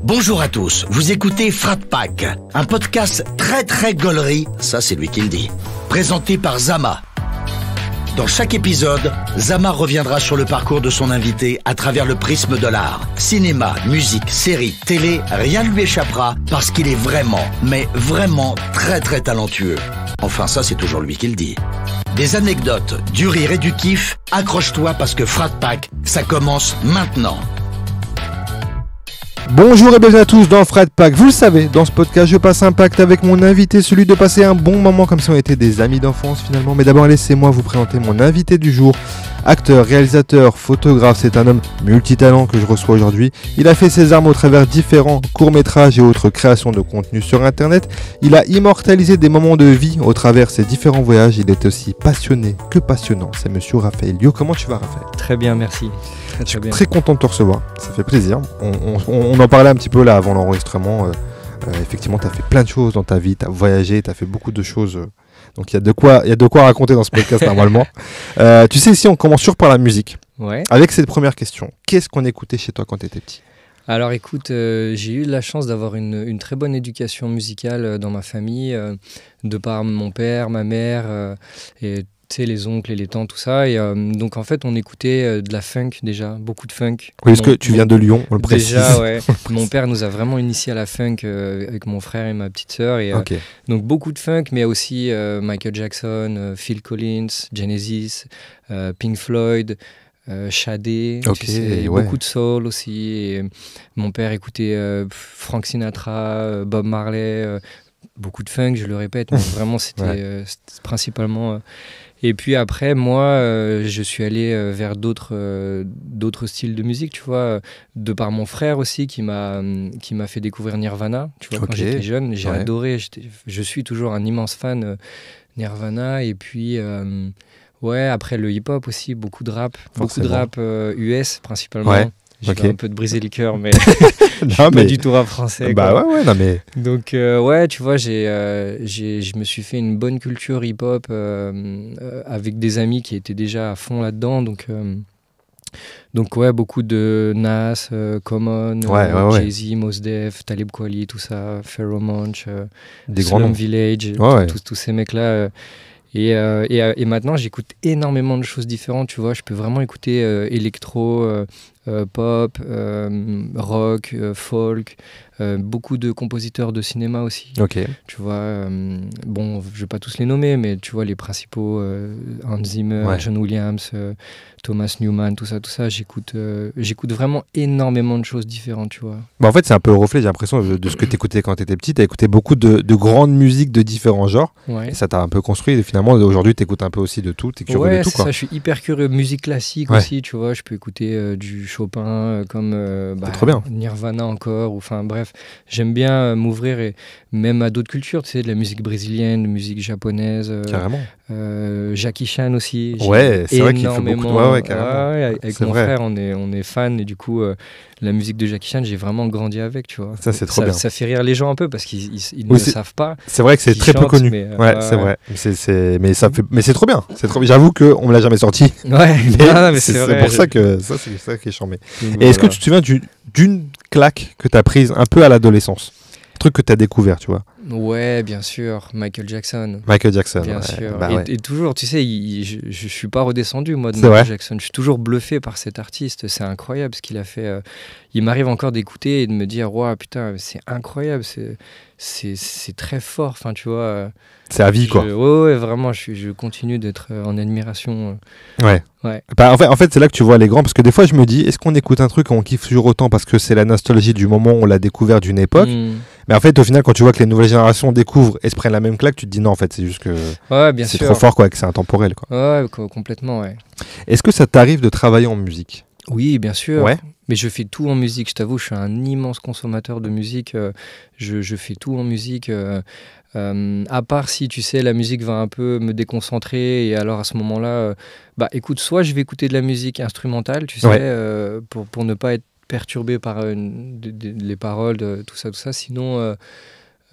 Bonjour à tous, vous écoutez Frat Pack, un podcast très gaulerie, ça c'est lui qui le dit, présenté par Zama. Dans chaque épisode, Zama reviendra sur le parcours de son invité à travers le prisme de l'art. Cinéma, musique, série, télé, rien ne lui échappera parce qu'il est vraiment, mais vraiment très talentueux. Enfin ça c'est toujours lui qui le dit. Des anecdotes, du rire et du kiff, accroche-toi parce que Frat Pack, ça commence maintenant. Bonjour et bienvenue à tous dans Frat Pack. Vous le savez, dans ce podcast, je passe un pacte avec mon invité, celui de passer un bon moment comme si on était des amis d'enfance finalement. Mais d'abord, laissez-moi vous présenter mon invité du jour. Acteur, réalisateur, photographe, c'est un homme multitalent que je reçois aujourd'hui. Il a fait ses armes au travers différents courts-métrages et autres créations de contenu sur Internet. Il a immortalisé des moments de vie au travers ses différents voyages. Il est aussi passionné que passionnant. C'est monsieur Raphaël Lio. Comment tu vas, Raphaël ? Très bien, merci. Je suis très content de te recevoir. Ça fait plaisir. On en parlait un petit peu là avant l'enregistrement. Effectivement, tu as fait plein de choses dans ta vie. Tu as voyagé, tu as fait beaucoup de choses. Donc il y a de quoi raconter dans ce podcast normalement. Tu sais, ici on commence toujours par la musique. Ouais. Avec cette première question, qu'est-ce qu'on écoutait chez toi quand tu étais petit ? Alors écoute, j'ai eu la chance d'avoir une très bonne éducation musicale dans ma famille, de par mon père, ma mère, et tu sais, les oncles et les tantes, tout ça. Et donc en fait, on écoutait de la funk déjà, beaucoup de funk. Oui, parce que tu viens de Lyon, on le précise. Déjà, ouais. Mon père nous a vraiment initiés à la funk avec mon frère et ma petite sœur. Et, Ok. donc beaucoup de funk, mais aussi Michael Jackson, Phil Collins, Genesis, Pink Floyd, Sade, Ok, tu sais, ouais. beaucoup de soul aussi. Et mon père écoutait Frank Sinatra, Bob Marley, beaucoup de funk, je le répète, mais vraiment c'était principalement... Et puis après, moi, je suis allé vers d'autres styles de musique, tu vois, de par mon frère aussi, qui m'a fait découvrir Nirvana, tu vois, Ok. quand j'étais jeune. J'ai Ouais. adoré, je suis toujours un immense fan Nirvana. Et puis, ouais, après le hip-hop aussi, beaucoup de rap US principalement. Ouais. Je Ok. vais un peu te briser le cœur, mais Non, pas du tout rap français. Bah quoi. ouais, non mais... Donc ouais, tu vois, je me suis fait une bonne culture hip-hop avec des amis qui étaient déjà à fond là-dedans. Donc ouais, beaucoup de Nas, Common, Ouais. Jay-Z, Mos Def, Talib Kweli, tout ça, Pharoah Monch, Des grands Slum noms. Village, Ouais. tous ces mecs-là. Et maintenant, j'écoute énormément de choses différentes, tu vois. Je peux vraiment écouter électro, pop, rock, folk, beaucoup de compositeurs de cinéma aussi. Ok. Tu vois, bon, je vais pas tous les nommer, mais tu vois les principaux, Hans Zimmer, Ouais. John Williams, Thomas Newman, tout ça, j'écoute vraiment énormément de choses différentes, tu vois. Bah en fait, c'est un peu le reflet, j'ai l'impression, de ce que tu écoutais quand tu étais petit. Tu as écouté beaucoup de grandes musiques de différents genres. Ouais. Et ça t'a un peu construit. Et finalement, aujourd'hui, tu écoutes un peu aussi de tout. Tu es curieux Ouais, de tout, c'est quoi. ça, je suis hyper curieux. Musique classique Ouais. aussi, tu vois, je peux écouter du Chopin comme trop bien. Nirvana encore, ou enfin bref, j'aime bien m'ouvrir et même à d'autres cultures, tu sais, de la musique brésilienne, de la musique japonaise, Carrément. Jackie Chan aussi. Ouais, c'est vrai qu'il faut beaucoup de... énormément- Ouais, carrément. Ouais, avec C'est mon vrai. frère, on est fan et du coup, la musique de Jackie Chan, j'ai vraiment grandi avec, tu vois. Ça, c'est trop bien. Ça fait rire les gens un peu parce qu'ils Oui, ne c'est- savent pas. C'est vrai que c'est Qui très peu chante, connu. mais, ouais, c'est vrai. Mais c'est trop bien. J'avoue qu'on me l'a jamais sorti. Ouais, Mais mais c'est vrai. pour ça que c'est ça qui est charmé. Donc, Et est-ce que voilà. tu te souviens d'une claque que tu as prise un peu à l'adolescence ? Un truc que tu as découvert, tu vois. Ouais, bien sûr, Michael Jackson. Michael Jackson. Bien ouais. sûr. Bah ouais. Et toujours, tu sais, je suis pas redescendu, moi, de C'est Michael vrai Jackson. Je suis toujours bluffé par cet artiste. C'est incroyable ce qu'il a fait. Il m'arrive encore d'écouter et de me dire, waouh, putain, c'est incroyable. C'est très fort. Enfin, tu vois. C'est à vie, quoi. Ouais, vraiment, je continue d'être en admiration. Ouais. Ouais. Bah, en fait, c'est là que tu vois les grands. Parce que des fois, je me dis, est-ce qu'on écoute un truc et on kiffe toujours autant parce que c'est la nostalgie du moment où on l'a découvert d'une époque ? Mm. Mais en fait, au final, quand tu vois que les nouvelles générations découvrent et se prennent la même claque, tu te dis non, en fait, c'est juste que Ouais, bien c'est sûr. trop fort, quoi, que c'est intemporel, quoi. Ouais, complètement, ouais. Est-ce que ça t'arrive de travailler en musique ? Oui, bien sûr. Ouais. Mais je fais tout en musique, je t'avoue, je suis un immense consommateur de musique. Je fais tout en musique. À part si, tu sais, la musique va un peu me déconcentrer. Et alors, à ce moment-là, bah écoute, soit je vais écouter de la musique instrumentale, tu sais, Ouais. pour ne pas être perturbé par les paroles, tout ça. Sinon,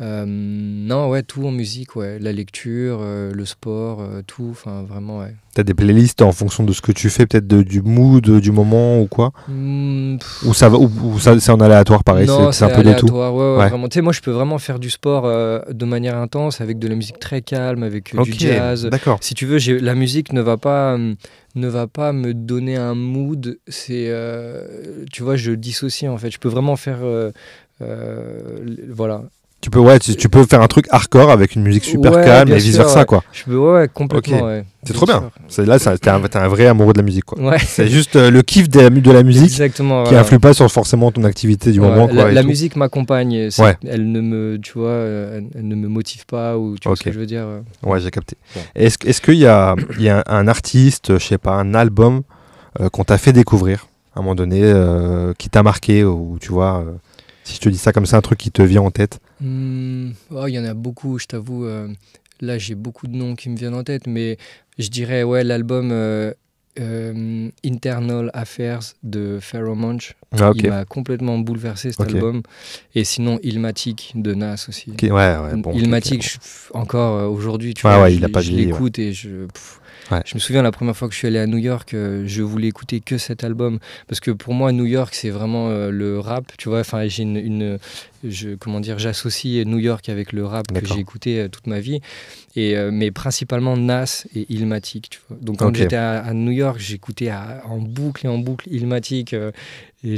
Non, ouais, tout en musique, ouais. La lecture, le sport, tout, enfin vraiment, ouais. T'as des playlists en fonction de ce que tu fais, peut-être du mood, du moment ou quoi? Ou ça va, ou ça, c'est en aléatoire pareil, Non, c'est un peu de tout. aléatoire, ouais, Ouais. vraiment. Tu sais, moi, je peux vraiment faire du sport de manière intense, avec de la musique très calme, avec du Ok, jazz. d'accord. Si tu veux, la musique ne va pas me donner un mood. Tu vois, je dissocie en fait. Je peux vraiment faire, voilà. Tu peux faire un truc hardcore avec une musique super Ouais, calme bien et vice sûr, versa, ouais. quoi. Je peux, ouais, complètement, Ok. ouais. C'est trop bien. sûr. Là, t'es un vrai amoureux de la musique, quoi. Ouais. C'est juste le kiff de la musique Exactement. qui Voilà. influe pas sur forcément ton activité du Ouais, moment, quoi. la et tout. musique m'accompagne. Ouais. Elle ne me, tu vois, elle ne me motive pas, ou tu vois ce que je veux dire. Ouais, j'ai capté. Ouais. Est-ce qu'il y a un artiste, je sais pas, un album qu'on t'a fait découvrir à un moment donné, qui t'a marqué, ou tu vois, si je te dis ça comme ça, un truc qui te vient en tête? Oh, il y en a beaucoup, je t'avoue. Là, j'ai beaucoup de noms qui me viennent en tête, mais je dirais, ouais, l'album Internal Affairs de Pharoah Monch. Ah, ok. Il m'a complètement bouleversé, cet album. Et sinon, Illmatic de Nas aussi. Okay, ouais, bon, Illmatic, encore aujourd'hui, tu ouais, vois, ouais, il a pas je vieilli, l'écoute et Ouais. je me souviens la première fois que je suis allé à New York, je voulais écouter que cet album, parce que pour moi New York c'est vraiment le rap, tu vois. Enfin, j'ai comment dire, j'associe New York avec le rap que j'ai écouté toute ma vie, mais principalement Nas et Illmatic, tu vois. Donc quand j'étais à New York, j'écoutais en boucle Illmatic, et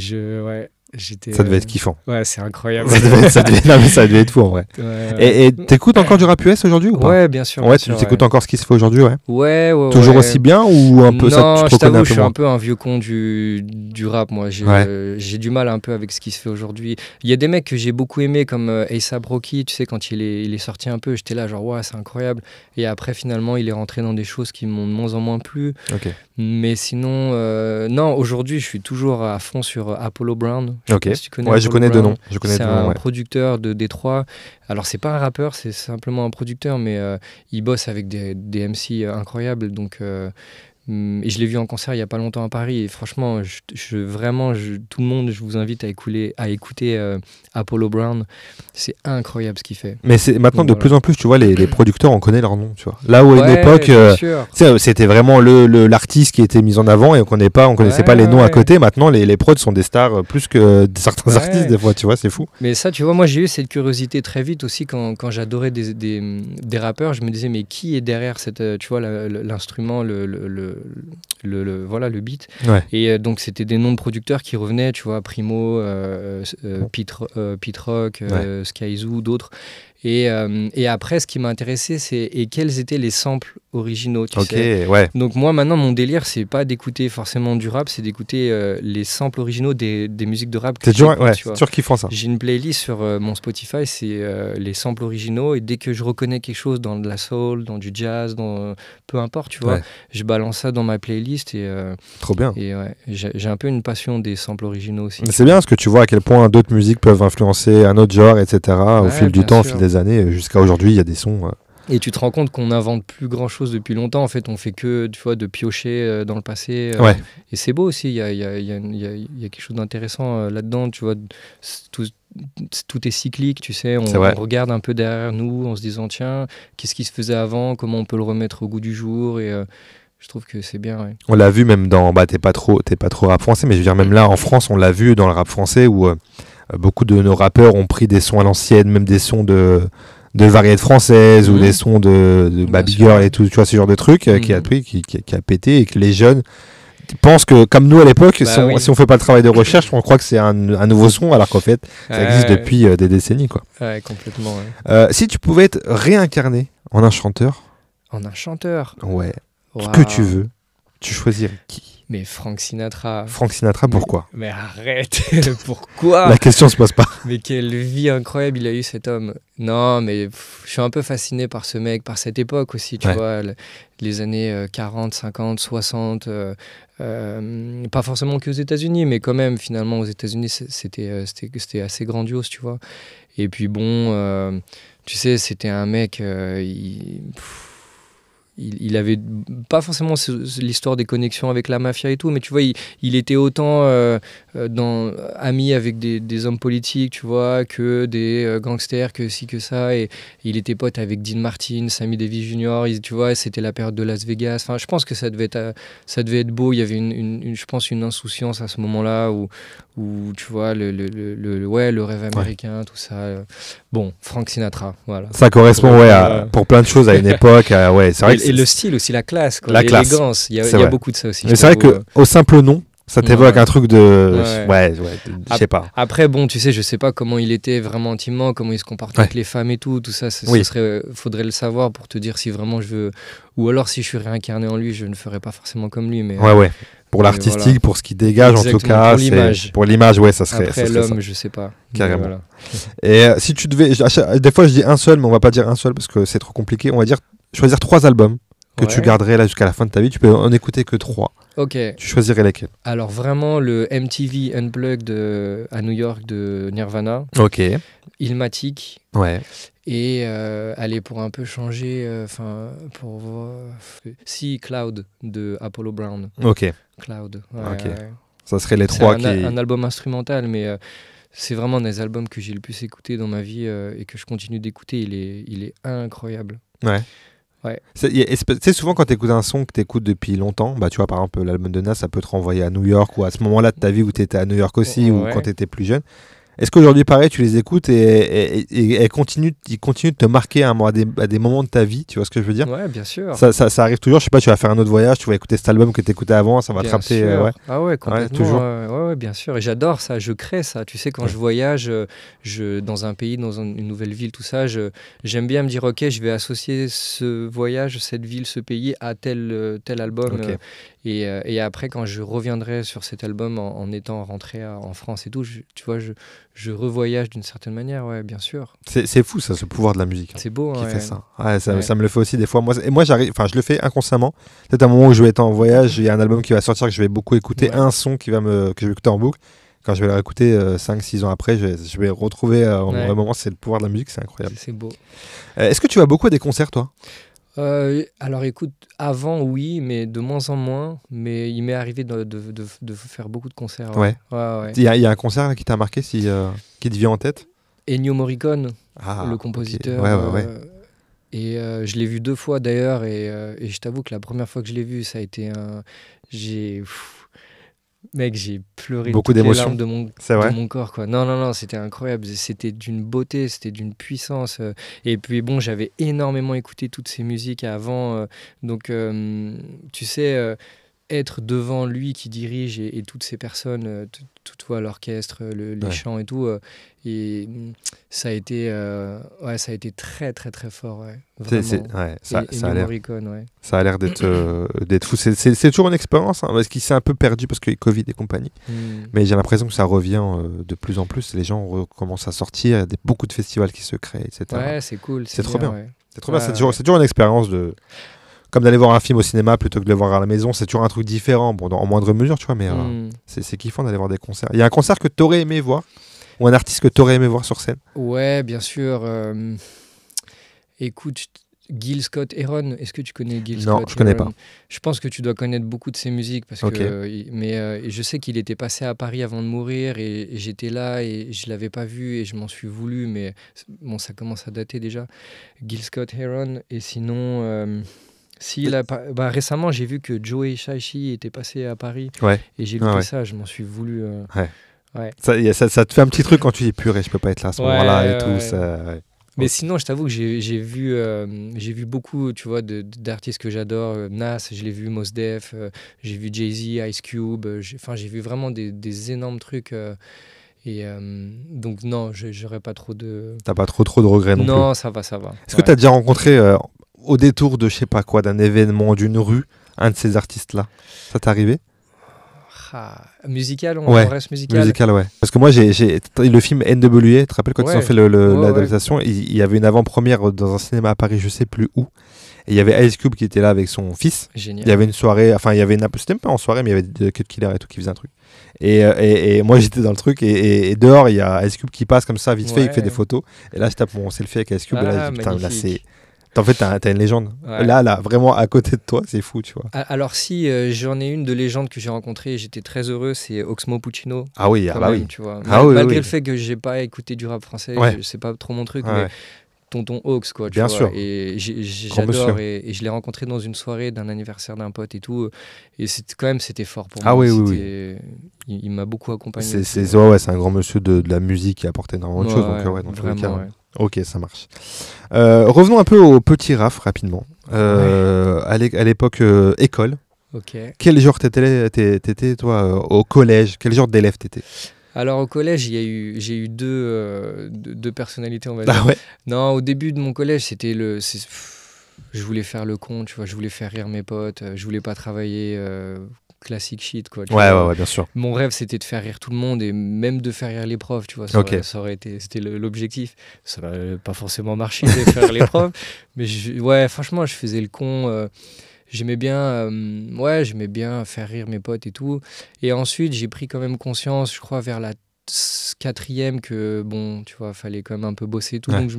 ça devait être kiffant. Ouais, c'est incroyable. ça devait être fou en vrai. Ouais. Et t'écoutes encore du rap US aujourd'hui ou pas? Ouais, bien sûr. Ouais, tu t'écoutes encore ce qui se fait aujourd'hui, ouais. Ouais. Toujours aussi bien, ou un peu? Non, ça, tu je te reconnais t'avoue, un je peu suis moins? un peu un vieux con du rap, moi. J'ai du mal un peu avec ce qui se fait aujourd'hui. Il y a des mecs que j'ai beaucoup aimés, comme A$AP Rocky, tu sais, quand il est sorti un peu, j'étais là genre, ouais, c'est incroyable. Et après, finalement, il est rentré dans des choses qui m'ont de moins en moins plu. Ok. Mais sinon, non, aujourd'hui, je suis toujours à fond sur Apollo Brown. Ok. Si tu connais ouais, je connais de nom. C'est un producteur de Détroit. Alors, c'est pas un rappeur, c'est simplement un producteur, mais il bosse avec des MC incroyables. Donc, et je l'ai vu en concert il y a pas longtemps à Paris. Et franchement, tout le monde, je vous invite à écouter Apollo Brown. C'est incroyable ce qu'il fait. Mais c'est maintenant de plus en plus, tu vois, les producteurs, on connaît leur nom, tu vois. Là où à une époque, c'était vraiment l'artiste qui était mis en avant et on connaissait pas les noms à côté. Maintenant, les prods sont des stars plus que certains artistes des fois, tu vois, c'est fou. Mais ça, tu vois, moi j'ai eu cette curiosité très vite aussi quand j'adorais des rappeurs. Je me disais, mais qui est derrière tu vois, l'instrument, voilà, le beat. Ouais. Et donc c'était des noms de producteurs qui revenaient, tu vois, Primo, Pete Rock, Skyzoo, d'autres. Et après, ce qui m'a intéressé, c'est quels étaient les samples originaux, tu sais. Ouais. Donc moi, maintenant, mon délire, c'est pas d'écouter forcément du rap, c'est d'écouter les samples originaux des musiques de rap. C'est sûr qu'ils font ça. J'ai une playlist sur mon Spotify, c'est les samples originaux, et dès que je reconnais quelque chose dans de la soul, dans du jazz, peu importe, tu vois, je balance ça dans ma playlist. Et, trop bien. Et j'ai un peu une passion des samples originaux aussi. Mais c'est bien, parce que tu vois à quel point d'autres musiques peuvent influencer un autre genre, etc. Au fil du temps, au fil des années, jusqu'à aujourd'hui, il y a des sons... Et tu te rends compte qu'on n'invente plus grand-chose depuis longtemps. En fait, on fait que, tu vois, de piocher dans le passé. Et c'est beau aussi. Il y a quelque chose d'intéressant là-dedans. Tu vois, tout est cyclique, tu sais. On regarde un peu derrière nous en se disant, tiens, qu'est-ce qui se faisait avant? Comment on peut le remettre au goût du jour? Et je trouve que c'est bien. Ouais. On l'a vu même dans... t'es pas trop rap français, mais je veux dire, même là, en France, on l'a vu dans le rap français où beaucoup de nos rappeurs ont pris des sons à l'ancienne, même des sons de variétés françaises ou des sons de Baby Girl et tout, tu vois, ce genre de truc qui a pété, et que les jeunes pensent que, comme nous à l'époque, si on fait pas le travail de recherche, on croit que c'est un nouveau son, alors qu'en fait, ça existe depuis des décennies, quoi. Ouais, complètement. Ouais. Si tu pouvais être réincarné en un chanteur. En un chanteur. Ouais. Ce que tu veux, tu choisirais qui? Mais Frank Sinatra. Frank Sinatra, pourquoi? Mais arrête. Pourquoi? La question se pose pas. Mais quelle vie incroyable il a eu, cet homme. Non, mais je suis un peu fasciné par ce mec, par cette époque aussi, tu vois, les années 40, 50, 60. Pas forcément qu'aux États-Unis, mais quand même, finalement, aux États-Unis, c'était assez grandiose, tu vois. Et puis bon, tu sais, c'était un mec... il avait pas forcément l'histoire des connexions avec la mafia et tout, mais tu vois, il était autant ami avec des hommes politiques, tu vois, que des gangsters, que ci, que ça. Et il était pote avec Dean Martin, Sammy Davis Jr., tu vois, c'était la période de Las Vegas. Enfin, je pense que ça devait être beau. Il y avait je pense, une insouciance à ce moment-là où tu vois, le rêve américain, tout ça. Bon, Frank Sinatra, voilà. Ça correspond pour plein de choses à une époque. C'est vrai et le style aussi, la classe, la l'élégance. Il y a beaucoup de ça aussi. Mais c'est vrai qu'au simple nom, ça t'évoque un truc de... je sais pas. Après, bon, tu sais, je sais pas comment il était vraiment intimement, comment il se comportait avec les femmes et tout ça, faudrait le savoir pour te dire si vraiment je veux... Ou alors, si je suis réincarné en lui, je ne ferais pas forcément comme lui, mais... Pour l'artistique, voilà. Pour ce qu'il dégage, exactement, en tout cas. Pour l'image, ça serait... Après, l'homme, je sais pas. Carrément. Voilà. Et si tu devais... Des fois, je dis un seul, mais on va pas dire un seul parce que c'est trop compliqué. On va dire choisir 3 albums que tu garderais là jusqu'à la fin de ta vie. Tu peux en écouter que 3. Ok. Tu choisirais lesquels? Alors vraiment le MTV Unplugged à New York de Nirvana. Ok. Illmatic. Ouais. Et allez, pour un peu changer, pour voir... Si, Cloud de Apollo Brown. Ok. Cloud. Ok. Ça serait les 3 qui... un album instrumental, mais c'est vraiment un des albums que j'ai le plus écouté dans ma vie et que je continue d'écouter. Il est incroyable. Ouais. Tu sais, souvent quand tu écoutes un son que tu écoutes depuis longtemps, tu vois, par exemple, l'album de Nas, ça peut te renvoyer à New York ou à ce moment-là de ta vie où tu étais à New York aussi ou quand tu étais plus jeune. Est-ce qu'aujourd'hui, pareil, tu les écoutes et ils continuent de te marquer à des moments de ta vie, tu vois ce que je veux dire? Ouais, bien sûr. Ça arrive toujours, je sais pas, tu vas faire un autre voyage, tu vas écouter cet album que tu écoutais avant, ça va te rappeler. Ah ouais, complètement. Toujours. Ouais, bien sûr. Et j'adore ça, je crée ça. Tu sais, quand je voyage dans un pays, dans une nouvelle ville, tout ça, j'aime bien me dire, ok, je vais associer ce voyage, cette ville, ce pays à tel album. Okay. Et après, quand je reviendrai sur cet album en étant rentré en France et tout, tu vois, je revoyage d'une certaine manière, ouais, bien sûr. C'est fou, ça, ce pouvoir de la musique. C'est beau, qui fait ça. Ça me le fait aussi des fois. Moi, je le fais inconsciemment. Peut-être à un moment où je vais être en voyage, il y a un album qui va sortir que je vais beaucoup écouter, un son que je vais écouter en boucle. Quand je vais le réécouter 5-6 ans après, je vais retrouver un moment, c'est le pouvoir de la musique, c'est incroyable. C'est beau. Est-ce que tu vas beaucoup à des concerts, toi? Alors écoute, avant oui, mais de moins en moins. Mais il m'est arrivé de faire beaucoup de concerts. Ouais. Il y a un concert là, qui t'a marqué, qui te vient en tête? Ennio Morricone, le compositeur. Ouais. Et je l'ai vu 2 fois d'ailleurs. Et je t'avoue que la première fois que je l'ai vu, ça a été Mec, j'ai pleuré beaucoup toutes d'émotions les larmes de mon corps, quoi. Non, c'était incroyable. C'était d'une beauté, c'était d'une puissance. Et puis bon, j'avais énormément écouté toutes ces musiques avant. Donc, tu sais, être devant lui qui dirige et toutes ces personnes, tout l'orchestre, les chants et tout, et ça a été très très très fort, vraiment. Ça a l'air. Morricone, ça a l'air d'être fou. C'est toujours une expérience, parce qu'il s'est un peu perdu parce que Covid et compagnie. Mais j'ai l'impression que ça revient de plus en plus. Les gens recommencent à sortir, il y a beaucoup de festivals qui se créent, etc. Ouais, c'est cool. C'est trop bien. C'est trop bien. C'est toujours une expérience comme d'aller voir un film au cinéma plutôt que de le voir à la maison. C'est toujours un truc différent, en moindre mesure, tu vois, mais c'est kiffant d'aller voir des concerts. Il y a un concert que tu aurais aimé voir, ou un artiste que tu aurais aimé voir sur scène? Ouais, bien sûr. Écoute, Gil Scott-Heron, est-ce que tu connais Gil Scott-Heron? Non, je connais pas. Je pense que tu dois connaître beaucoup de ses musiques, parce que je sais qu'il était passé à Paris avant de mourir, et j'étais là et je l'avais pas vu et je m'en suis voulu, mais bon, ça commence à dater déjà. Gil Scott-Heron, et sinon... récemment, j'ai vu que Joe Hisaishi était passé à Paris et j'ai loupé ça, je m'en suis voulu. Ça te fait un petit truc quand tu dis purée, je peux pas être là à ce moment-là et tout. Ça, Mais sinon, je t'avoue que j'ai vu beaucoup, tu vois, d'artistes que j'adore. Nas, je l'ai vu, Mos Def, j'ai vu Jay-Z, Ice Cube. J'ai vu vraiment des énormes trucs. Donc non, j'aurais pas trop de... T'as pas trop de regrets non plus? Non, ça va. Est-ce que t'as déjà rencontré, au détour de je sais pas quoi, d'un événement, d'une rue, un de ces artistes-là? Ça t'est arrivé? Musical, on reste musical. Musical, ouais. Parce que moi, j'ai le film NWA, tu te rappelles quand ils ont fait l'adaptation, il y avait une avant-première dans un cinéma à Paris, je sais plus où. Et il y avait Ice Cube qui était là avec son fils. Génial. Il y avait une soirée, c'était même pas en soirée, mais il y avait Cut Killer et tout qui faisait un truc. Et moi, j'étais dans le truc, et dehors, il y a Ice Cube qui passe comme ça, vite fait, il fait des photos. Et là, je tape mon selfie avec Ice Cube, et là, je dis, putain, là, En fait, t'as une légende. Ouais. Là, vraiment à côté de toi, c'est fou, tu vois. Alors si j'en ai une de légende que j'ai rencontrée et j'étais très heureux, c'est Oxmo Puccino. Ah oui, Quand bah même, oui. tu vois. Ah oui, Malgré oui. le fait que j'ai pas écouté du rap français, Ouais. c'est pas trop mon truc, Ouais, mais ouais. Tonton Ox, quoi, tu Bien vois. sûr. Et Grand j'adore, monsieur. et je l'ai rencontré dans une soirée d'un anniversaire d'un pote et tout, et c'était fort pour Ah moi. oui, oui, C'était- Il m'a beaucoup accompagné. C'est un grand monsieur de la musique qui apporte énormément de choses. Donc, ouais, dans tous les vraiment, cas. ouais. Ok, ça marche. Revenons un peu au petit Raph rapidement. À l'époque école, Ok. quel genre t'étais toi au collège? Quel genre d'élève t'étais? Alors au collège, j'ai eu deux personnalités, on va dire. Ah ouais. Non, au début de mon collège, je voulais faire le con, tu vois, je voulais faire rire mes potes, je voulais pas travailler classique shit, quoi. Tu vois. Ouais, bien sûr. Mon rêve, c'était de faire rire tout le monde et même de faire rire les profs, tu vois. Ok. Ça aurait été, c'était l'objectif. Ça n'a pas forcément marché de faire rire les profs, mais ouais, franchement, je faisais le con. J'aimais bien faire rire mes potes et tout. Et ensuite, j'ai pris quand même conscience, je crois, vers la quatrième, que bon, tu vois, fallait quand même un peu bosser et tout. Ouais. Donc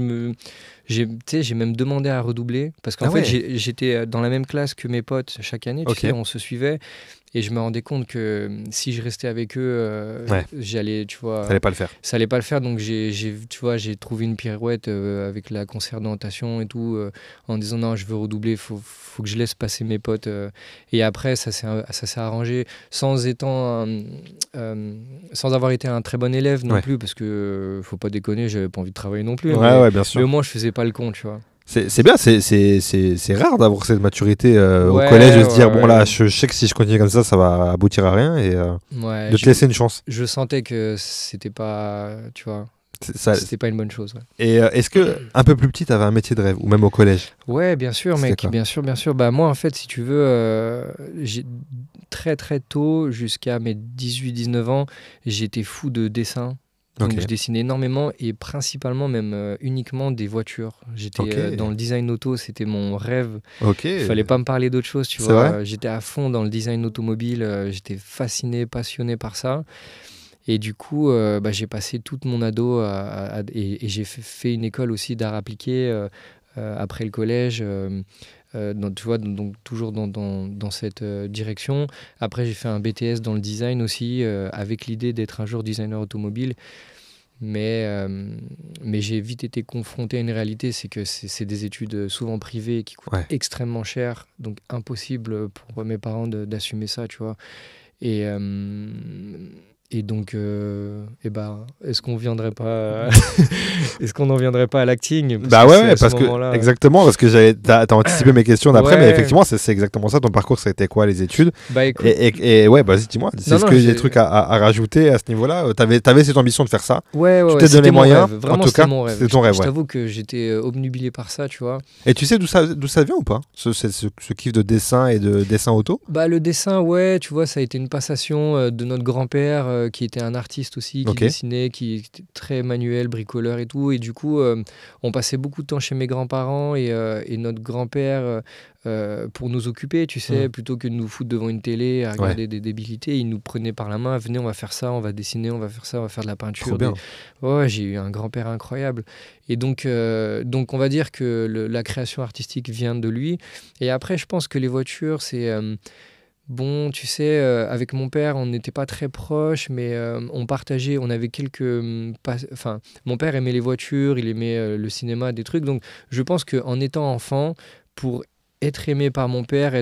j'ai même demandé à redoubler parce qu'en Ah fait, ouais. j'étais dans la même classe que mes potes chaque année. Tu Ok. sais, on se suivait. Et je me rendais compte que si je restais avec eux, Ouais. j'allais, tu vois, Fallait pas le faire. ça allait pas le faire. Donc tu vois, j'ai trouvé une pirouette avec la concert d'orientation et tout, en disant non, je veux redoubler, faut que je laisse passer mes potes. Et après, ça s'est arrangé sans avoir été un très bon élève non Ouais. plus, parce que faut pas déconner, j'avais pas envie de travailler non plus. Ouais, bien sûr. Mais au moins, je faisais pas le con, tu vois. C'est bien, c'est rare d'avoir cette maturité au Ouais, collège, de se dire ouais, bon ouais. là, je sais que si je continue comme ça va aboutir à rien et Ouais, de te laisser une chance. je sentais que c'était pas, tu vois, Ça, c'était pas une bonne chose. Ouais. et est-ce que un peu plus petit, t'avais un métier de rêve ou même au collège? Ouais, bien sûr, C'était mec, quoi? bien sûr, bien sûr. Bah, moi, en fait, si tu veux, très très tôt, jusqu'à mes 18-19 ans, j'étais fou de dessin. Donc, Ok. je dessinais énormément et principalement, même uniquement des voitures. J'étais Ok. dans le design auto, c'était mon rêve. Ok. Il fallait pas me parler d'autre chose, tu C'est vois. vrai J'étais à fond dans le design automobile, j'étais fasciné, passionné par ça. Et du coup, j'ai passé toute mon ado et j'ai fait une école aussi d'art appliqué après le collège, tu vois, donc toujours dans cette direction. Après, j'ai fait un BTS dans le design aussi, avec l'idée d'être un jour designer automobile. Mais j'ai vite été confronté à une réalité, c'est que c'est des études souvent privées qui coûtent Ouais. extrêmement cher, donc impossible pour mes parents d'assumer ça, tu vois. Et donc, est-ce qu'on viendrait pas, est-ce qu'on n'en viendrait pas à l'acting? Bah que ouais, c'est à ce parce que moment-là, exactement, parce que t'as anticipé mes questions d'après, mais Ouais. effectivement, c'est exactement ça. Ton parcours, c'était quoi les études? Bah écoute, Et ouais, vas-y, dis-moi. Non, Est-ce non, que j'ai j'ai- des trucs à rajouter à ce niveau-là? T'avais cette ambition de faire ça? ouais, tu t'es donné c'était les mon moyens, rêve. en Vraiment, tout c'était cas, mon rêve. c'était ton rêve, Je ouais. t'avoue que j'étais obnubilé par ça, tu vois. Et tu sais d'où ça vient ou pas? Ce kiff de dessin et de dessin auto? Bah, le dessin, ouais, tu vois, ça a été une passation de notre grand-père qui était un artiste aussi, qui Ok. dessinait, qui était très manuel, bricoleur et tout. Et du coup, on passait beaucoup de temps chez mes grands-parents et notre grand-père, pour nous occuper, tu sais, plutôt que de nous foutre devant une télé à regarder des débilités, il nous prenait par la main, venez, on va faire ça, on va dessiner, on va faire ça, on va faire de la peinture. Trop bien. Ouais, j'ai eu un grand-père incroyable. Et donc on va dire que la création artistique vient de lui. Et après, je pense que les voitures, c'est... bon, tu sais, avec mon père, on n'était pas très proches, mais on partageait, on avait enfin, mon père aimait les voitures, il aimait le cinéma, des trucs. Donc, je pense qu'en étant enfant, pour être aimé par mon père,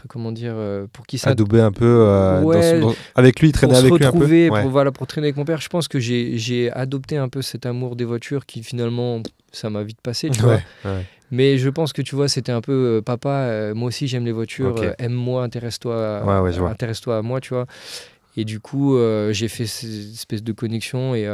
comment dire, pour qu'il Adouber un peu Ouais, avec lui, traîner pour se avec lui un peu. retrouver, Ouais. pour traîner avec mon père, je pense que j'ai adopté un peu cet amour des voitures qui finalement, ça m'a vite passé, tu vois. Ouais. Mais je pense que tu vois, c'était un peu papa, moi aussi j'aime les voitures, Ok. aime-moi, intéresse-toi, Ouais, je vois. intéresse-toi à moi, tu vois. Et du coup, j'ai fait cette espèce de connexion et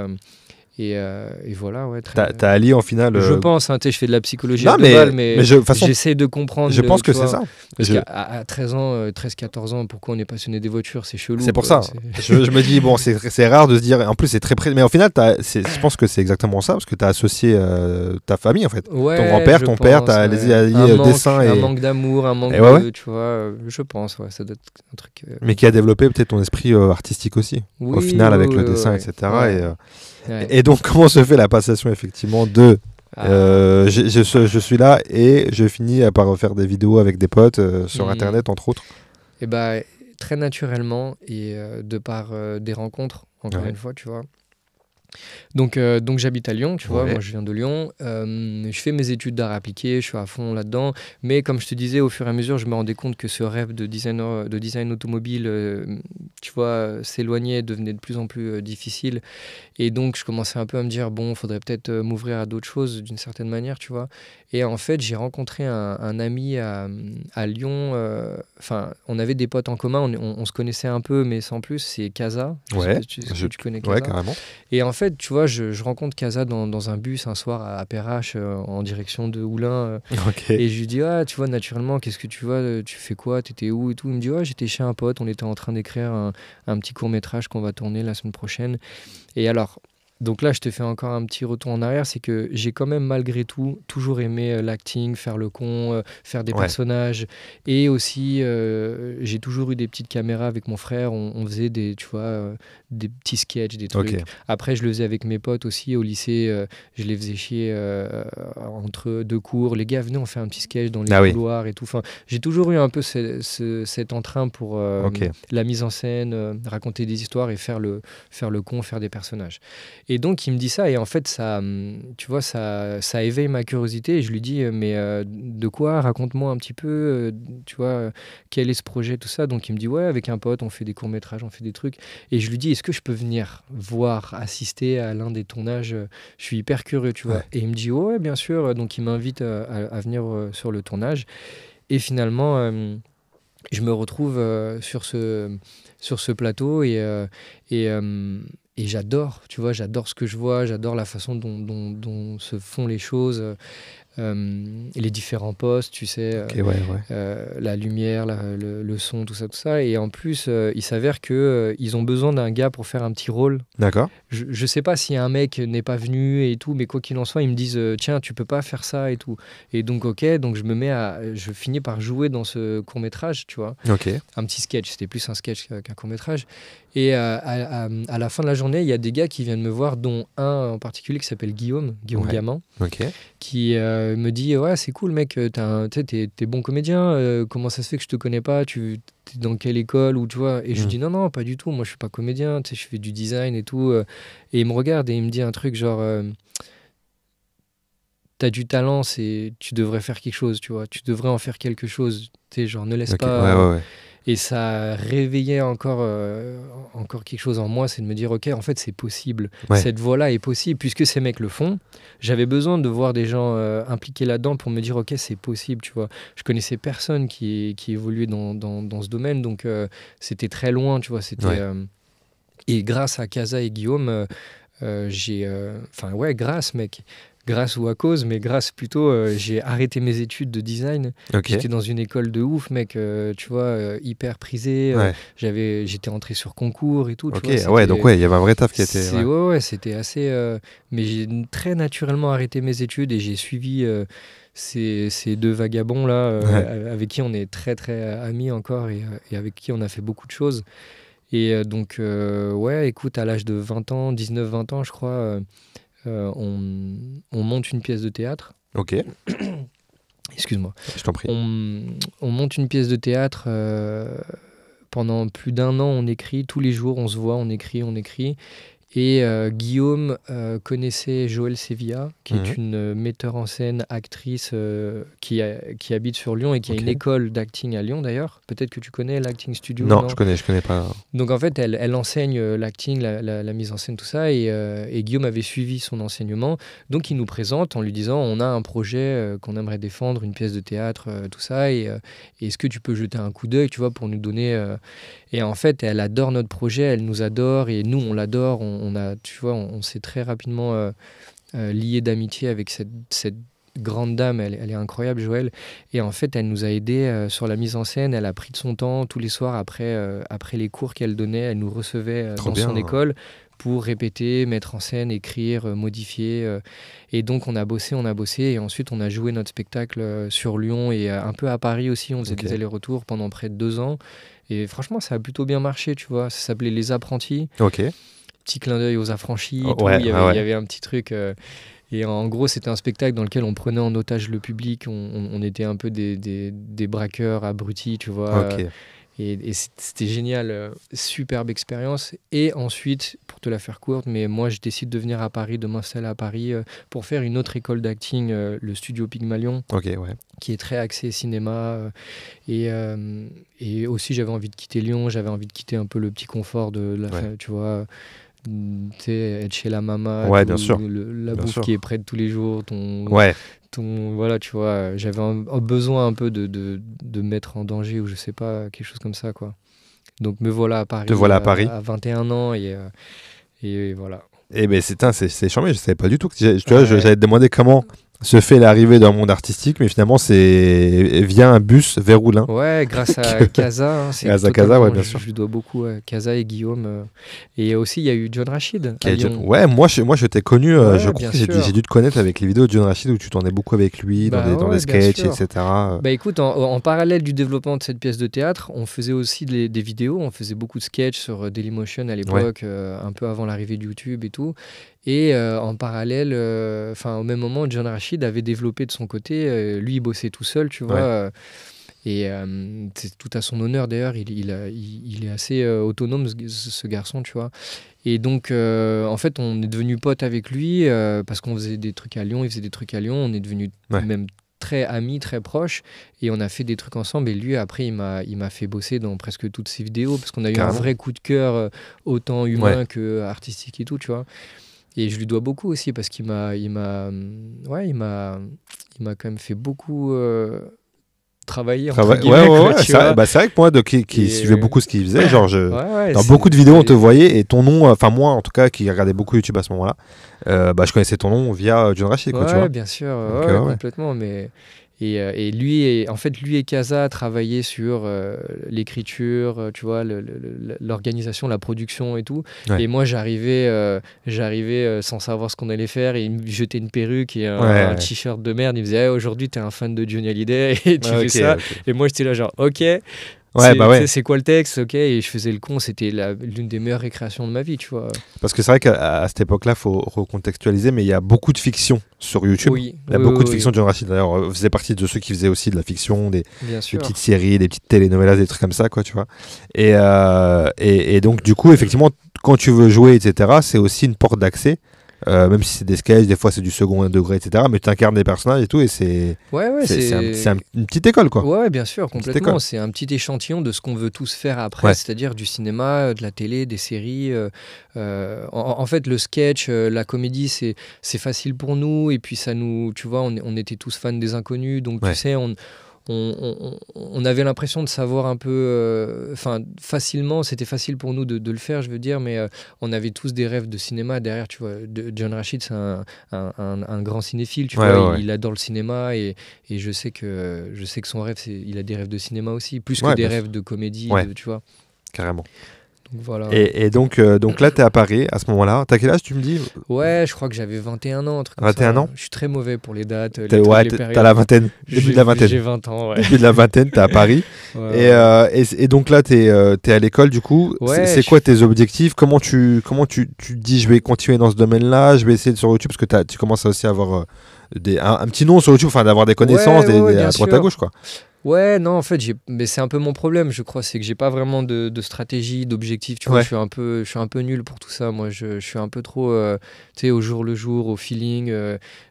voilà, ouais. T'as allié en finale. Je pense, hein, tu sais, je fais de la psychologie Non, à deux balles, mais de toute façon, j'essaie de comprendre. je pense tu que c'est vois. ça. Parce qu'à 13 ans, 13-14 ans, pourquoi on est passionné des voitures, c'est chelou. C'est pour quoi. ça. Je me dis, bon, c'est rare de se dire. En plus, c'est très près. Mais au final, je pense que c'est exactement ça, parce que tu as associé ta famille, en fait. Ouais, Ton grand-père, je ton père, pense, tu as ouais. allié dessin Un et. manque d'amour, un manque Et ouais, de. Tu vois, je pense, ouais, ça doit être un truc. Mais qui a développé peut-être ton esprit artistique aussi, au Oui, final, avec oui, le oui, dessin, ouais. etc. Ouais. Ouais. Et donc, comment se fait la passation, effectivement, de Je suis là et je finis par faire des vidéos avec des potes sur Internet, entre autres. Et bah, très naturellement et de par des rencontres, encore une fois, tu vois. Donc j'habite à Lyon, tu vois, moi je viens de Lyon, je fais mes études d'art appliqué, je suis à fond là-dedans, mais comme je te disais, au fur et à mesure, je me rendais compte que ce rêve de design automobile, tu vois, s'éloignait, devenait de plus en plus difficile, et donc je commençais un peu à me dire, bon, faudrait peut-être m'ouvrir à d'autres choses d'une certaine manière, tu vois, et en fait, j'ai rencontré un ami à Lyon, enfin, on avait des potes en commun, on se connaissait un peu, mais sans plus, c'est Casa, tu connais Casa. Ouais, carrément. Et en fait, tu vois, je rencontre Casa dans un bus un soir à Perrache en direction de Oulin. Et je lui dis, tu vois, naturellement, qu'est-ce que tu vois, tu fais quoi, t'étais où et tout. Il me dit, j'étais chez un pote, on était en train d'écrire un petit court-métrage qu'on va tourner la semaine prochaine. Et alors, donc là, je te fais encore un petit retour en arrière, c'est que j'ai quand même malgré tout toujours aimé l'acting, faire le con, faire des personnages, et aussi j'ai toujours eu des petites caméras avec mon frère, on faisait des, tu vois, des petits sketchs, des trucs. Après, je le faisais avec mes potes aussi au lycée, je les faisais chier entre deux cours. Les gars, venez, on fait un petit sketch dans les couloirs et tout. Enfin, j'ai toujours eu un peu cet entrain pour la mise en scène, raconter des histoires et faire le con, faire des personnages. Et donc, il me dit ça, et en fait, ça, tu vois, ça éveille ma curiosité. Et je lui dis, mais de quoi? Raconte-moi un petit peu, tu vois, quel est ce projet, tout ça. Donc, il me dit, avec un pote, on fait des courts-métrages, on fait des trucs. Et je lui dis, est-ce que je peux venir voir, assister à l'un des tournages? Je suis hyper curieux, tu vois. Et il me dit, ouais, bien sûr. Donc, il m'invite à venir sur le tournage. Et finalement, je me retrouve sur ce plateau et j'adore, tu vois, j'adore ce que je vois, j'adore la façon dont se font les choses, les différents postes, tu sais, la lumière, le son, tout ça. Et en plus, il s'avère qu'ils ont besoin d'un gars pour faire un petit rôle. D'accord. Je sais pas si un mec n'est pas venu et tout, mais quoi qu'il en soit, ils me disent tiens, tu peux pas faire ça et tout. Et donc, donc je finis par jouer dans ce court-métrage, tu vois. Un petit sketch, c'était plus un sketch qu'un court-métrage. Et à la fin de la journée, il y a des gars qui viennent me voir, dont un en particulier qui s'appelle Guillaume Gamin, qui me dit c'est cool mec, t'es bon comédien, comment ça se fait que je te connais pas, t'es dans quelle école, ou tu vois. Et je lui dis non, pas du tout, moi je suis pas comédien, je fais du design et tout. Et il me regarde et il me dit un truc genre t'as du talent, tu devrais faire quelque chose, tu vois, tu devrais en faire quelque chose, genre ne laisse pas. Et ça a réveillé encore quelque chose en moi, c'est de me dire, ok, en fait, c'est possible. Cette voie-là est possible, puisque ces mecs le font. J'avais besoin de voir des gens impliqués là-dedans pour me dire, ok, c'est possible, tu vois. Je connaissais personne qui évoluait dans ce domaine, donc c'était très loin, tu vois. Et grâce à Casa et Guillaume, grâce, mec. Grâce ou à cause, mais grâce plutôt, j'ai arrêté mes études de design. J'étais dans une école de ouf, mec, tu vois, hyper prisée. J'étais entré sur concours et tout. Tu vois, donc il y avait un vrai taf qui était... C'était assez... mais j'ai très naturellement arrêté mes études et j'ai suivi ces deux vagabonds-là, avec qui on est très, très amis encore et avec qui on a fait beaucoup de choses. Et donc, écoute, à l'âge de 20 ans, 19-20 ans, je crois... on monte une pièce de théâtre. Excuse-moi. Je t'en prie. On monte une pièce de théâtre. Pendant plus d'1 an, on écrit. Tous les jours, on se voit, on écrit. Et Guillaume connaissait Joël Sevilla, qui est une metteur en scène, actrice qui habite sur Lyon et qui a une école d'acting à Lyon d'ailleurs. Peut-être que tu connais l'Acting Studio. Non, je connais pas. Donc en fait, elle enseigne l'acting, la mise en scène, tout ça. Et Guillaume avait suivi son enseignement. Donc il nous présente en lui disant, on a un projet qu'on aimerait défendre, une pièce de théâtre, tout ça. Et est-ce que tu peux jeter un coup d'œil, tu vois, pour nous donner... Et en fait, elle adore notre projet, elle nous adore et nous, on l'adore. On s'est très rapidement liés d'amitié avec cette grande dame. Elle est incroyable, Joël. Et en fait, elle nous a aidés sur la mise en scène. Elle a pris de son temps tous les soirs après les cours qu'elle donnait. Elle nous recevait dans son école pour répéter, mettre en scène, écrire, modifier. Et donc, on a bossé. Et ensuite, on a joué notre spectacle sur Lyon et un peu à Paris aussi. On faisait des allers-retours pendant près de 2 ans. Et franchement, ça a plutôt bien marché, tu vois. Ça s'appelait Les Apprentis. Petit clin d'œil aux affranchis. Il y avait un petit truc. Et en gros, c'était un spectacle dans lequel on prenait en otage le public. On était un peu des braqueurs abrutis, tu vois. Ok. Et c'était génial, superbe expérience. Et ensuite, pour te la faire courte, mais moi je décide de venir à Paris, de m'installer à Paris pour faire une autre école d'acting, le studio Pygmalion, Ok, ouais. qui est très axé cinéma. Et aussi j'avais envie de quitter Lyon, j'avais envie de quitter un peu le petit confort de la tu vois. Tu sais, être chez la maman, Ouais, bien sûr. La Bien bouffe sûr. qui est près de tous les jours, Ouais. voilà, tu vois, j'avais un besoin un peu de me mettre en danger ou je sais pas, quelque chose comme ça, quoi. Donc me voilà à Paris, Te voilà à Paris. à 21 ans et voilà. Et ben c'est charmé, je savais pas du tout. Tu vois, j'allais te demander comment se fait l'arrivée dans le monde artistique, mais finalement c'est via un bus vers Roulin. Ouais, grâce à Casa. Grâce à Casa, ouais, bien sûr. Je lui dois beaucoup à Casa et Guillaume. Et aussi, il y a eu John Rachid à Lyon. Ouais, moi je t'ai connu, Ouais, je crois bien que sûr. j'ai dû te connaître avec les vidéos de John Rachid où tu tournais beaucoup avec lui dans Bah des ouais, bien sketchs, sûr. etc. Bah écoute, en parallèle du développement de cette pièce de théâtre, on faisait aussi des vidéos, on faisait beaucoup de sketchs sur Dailymotion à l'époque, un peu avant l'arrivée de YouTube et tout. Et en parallèle, au même moment, John Rachid avait développé de son côté, lui il bossait tout seul, tu vois. Et c'est tout à son honneur d'ailleurs, il est assez autonome ce garçon, tu vois. Et donc en fait on est devenu potes avec lui parce qu'on faisait des trucs à Lyon, il faisait des trucs à Lyon, on est devenu même très amis, très proches, et on a fait des trucs ensemble. Et lui après il m'a fait bosser dans presque toutes ses vidéos parce qu'on a eu un vrai coup de cœur autant humain que artistique et tout, tu vois. Et je lui dois beaucoup aussi parce qu'il m'a quand même fait beaucoup travailler. C'est vrai que moi qui suivais beaucoup ce qu'il faisait, genre dans beaucoup de vidéos on te voyait et ton nom, enfin moi en tout cas qui regardais beaucoup YouTube à ce moment-là, je connaissais ton nom via John Rachid, quoi, tu vois. Bien sûr, complètement, mais et lui et Casa travaillaient sur l'écriture, tu vois, l'organisation, la production et tout. Ouais. Et moi, j'arrivais sans savoir ce qu'on allait faire, et il me jetait une perruque et un t-shirt de merde. Il me disait aujourd'hui, t'es un fan de Johnny Hallyday et tu fais ça. Okay. Et moi, j'étais là genre ok. C'est quoi le texte, ok, et je faisais le con, c'était l'une des meilleures récréations de ma vie, tu vois. Parce que c'est vrai qu'à cette époque-là, il faut recontextualiser, mais il y a beaucoup de fiction sur YouTube. Il y a beaucoup de fiction. John Rachid, d'ailleurs, faisait partie de ceux qui faisaient aussi de la fiction, des petites séries, des petites telenovelas, des trucs comme ça, quoi, tu vois. Et donc, du coup, effectivement, quand tu veux jouer, etc., c'est aussi une porte d'accès. Même si c'est des sketchs, des fois c'est du second degré, etc. Mais tu incarnes des personnages et tout, et c'est une petite école, quoi. Ouais, bien sûr, complètement. C'est un petit échantillon de ce qu'on veut tous faire après, c'est-à-dire du cinéma, de la télé, des séries. En fait, le sketch, la comédie, c'est facile pour nous, et puis ça nous, tu vois, on était tous fans des Inconnus, donc tu sais, on avait l'impression de savoir un peu, facilement, c'était facile pour nous de le faire, je veux dire, mais on avait tous des rêves de cinéma derrière, tu vois. John Rachid, c'est un grand cinéphile, tu vois, il adore le cinéma, et je sais que son rêve, il a des rêves de cinéma aussi, plus que des rêves de comédie, tu vois. Carrément. Donc, voilà. Et donc là, tu es à Paris à ce moment-là. T'as quel âge, tu me dis ? Ouais, je crois que j'avais 21 ans. 21 ans ? Je suis très mauvais pour les dates. T'as la vingtaine. Début de la vingtaine. J'ai 20 ans, ouais. Début de la vingtaine, t'es à Paris. Et donc là, t'es à l'école, du coup. C'est quoi tes objectifs ? Comment tu dis, je vais continuer dans ce domaine-là, je vais essayer sur YouTube, parce que tu commences aussi à avoir un petit nom sur YouTube, d'avoir des connaissances à droite à gauche, quoi. Ouais, non, en fait, mais c'est un peu mon problème, je crois, c'est que j'ai pas vraiment de stratégie, d'objectif, tu vois, je suis un peu nul pour tout ça, moi, je suis un peu trop, tu sais, au jour le jour, au feeling,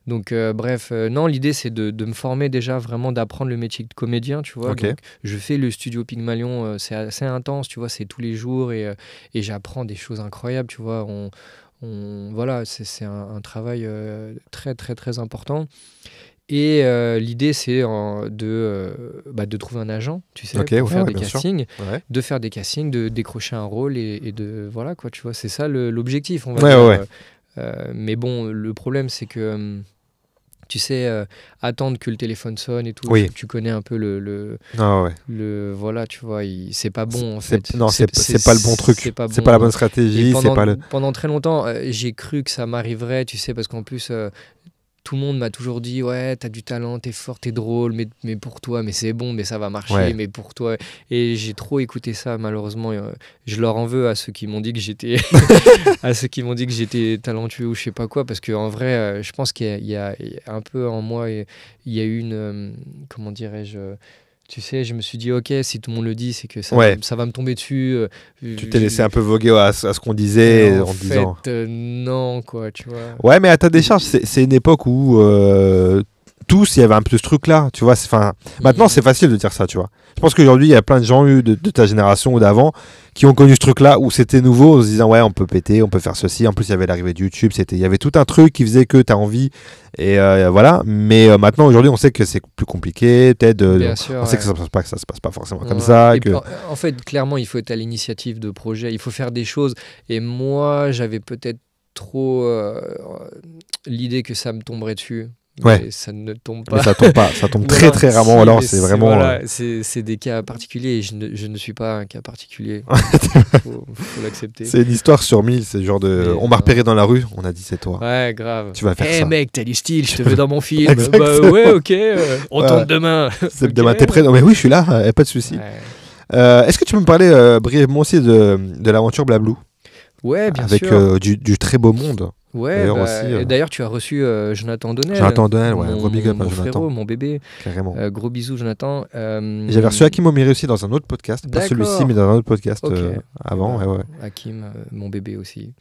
donc bref, non, l'idée c'est de me former déjà, vraiment d'apprendre le métier de comédien, tu vois, donc, je fais le studio Pygmalion, c'est assez intense, tu vois, c'est tous les jours, et j'apprends des choses incroyables, tu vois, voilà, c'est un travail très, très, très important. Et l'idée, c'est de trouver un agent, tu sais, pour faire des castings, de faire des castings, de décrocher un rôle et de voilà, quoi, tu vois, c'est ça l'objectif, on va dire. Mais bon, le problème, c'est que tu sais, attendre que le téléphone sonne et tout, tu connais un peu le voilà, tu vois, c'est pas bon en fait. Non, c'est pas le bon truc, c'est pas la bonne stratégie. Pendant très longtemps, j'ai cru que ça m'arriverait, tu sais, parce qu'en plus tout le monde m'a toujours dit ouais, t'as du talent, t'es fort, t'es drôle, mais pour toi, mais c'est bon, mais ça va marcher, mais pour toi. Et j'ai trop écouté ça, malheureusement. Je leur en veux à ceux qui m'ont dit que j'étais à ceux qui m'ont dit que j'étais talentueux ou je sais pas quoi, parce qu'en vrai, je pense qu'il y a un peu en moi, il y a eu une comment dirais-je. Tu sais, je me suis dit, ok, si tout le monde le dit, c'est que ça va me tomber dessus. Tu t'es laissé un peu voguer à ce qu'on disait en disant. Non, quoi, tu vois. Ouais, mais à ta décharge, c'est une époque où tous, il y avait un peu ce truc-là, tu vois. Maintenant, c'est facile de dire ça, tu vois. Je pense qu'aujourd'hui, il y a plein de gens de ta génération ou d'avant qui ont connu ce truc-là où c'était nouveau en se disant, ouais, on peut péter, on peut faire ceci. En plus, il y avait l'arrivée de YouTube, il y avait tout un truc qui faisait que tu as envie. Et voilà. Mais maintenant, aujourd'hui, on sait que c'est plus compliqué. Peut-être, on sait que ça se passe pas forcément comme ça. En fait, clairement, il faut être à l'initiative de projets. Il faut faire des choses. Et moi, j'avais peut-être trop l'idée que ça me tomberait dessus. Mais ça ne tombe pas. Mais ça tombe pas, ça tombe très très rarement. Alors c'est vraiment. Voilà, c'est des cas particuliers et je ne suis pas un cas particulier. faut l'accepter. C'est une histoire sur 1000, c'est genre de. On m'a repéré dans la rue, on a dit c'est toi. Ouais, grave. Tu vas faire ça. Mec, t'as du style, je te veux dans mon film. Bah ouais, ok, on tourne demain. C'est demain, t'es prêt? Non, mais oui, je suis là, pas de souci. Est-ce que tu peux me parler brièvement aussi de l'aventure Blablou? Ouais, bien sûr. Avec du très beau monde. Ouais, d'ailleurs tu as reçu Jonathan Donnel. Jonathan Donnel, ouais, gros big up à Jonathan. Frérot, mon bébé. Carrément. Gros bisous Jonathan. J'avais reçu Hakim Omiri aussi dans un autre podcast, pas celui-ci mais dans un autre podcast avant. Ouais. Hakim, mon bébé aussi.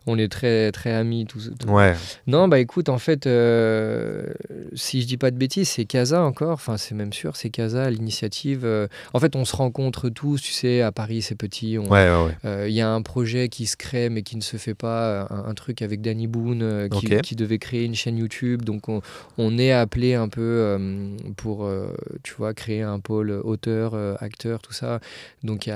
On est très très amis tous. Ouais. Non, bah écoute, en fait, si je dis pas de bêtises, c'est Casa encore. Enfin, c'est même sûr, c'est Casa l'initiative. En fait, on se rencontre tous, tu sais, à Paris, c'est petit. Il y a un projet qui se crée mais qui ne se fait pas, un truc avec Danny Boone qui devait créer une chaîne YouTube, donc on est appelé un peu pour tu vois, créer un pôle auteur, acteur, tout ça. Donc il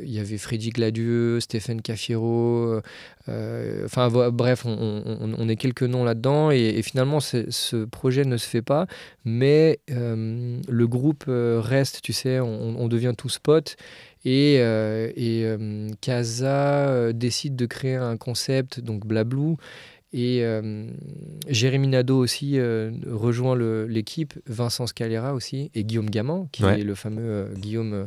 y avait Freddy Gladieux, Stéphane Cafiero, enfin bref, on est quelques noms là-dedans et finalement ce projet ne se fait pas, mais le groupe reste, tu sais, on devient tous potes. Et Casa décide de créer un concept, donc Blablou, et Jérémy Nadeau aussi rejoint l'équipe, Vincent Scalera aussi, et Guillaume Gaman, qui est le fameux Guillaume.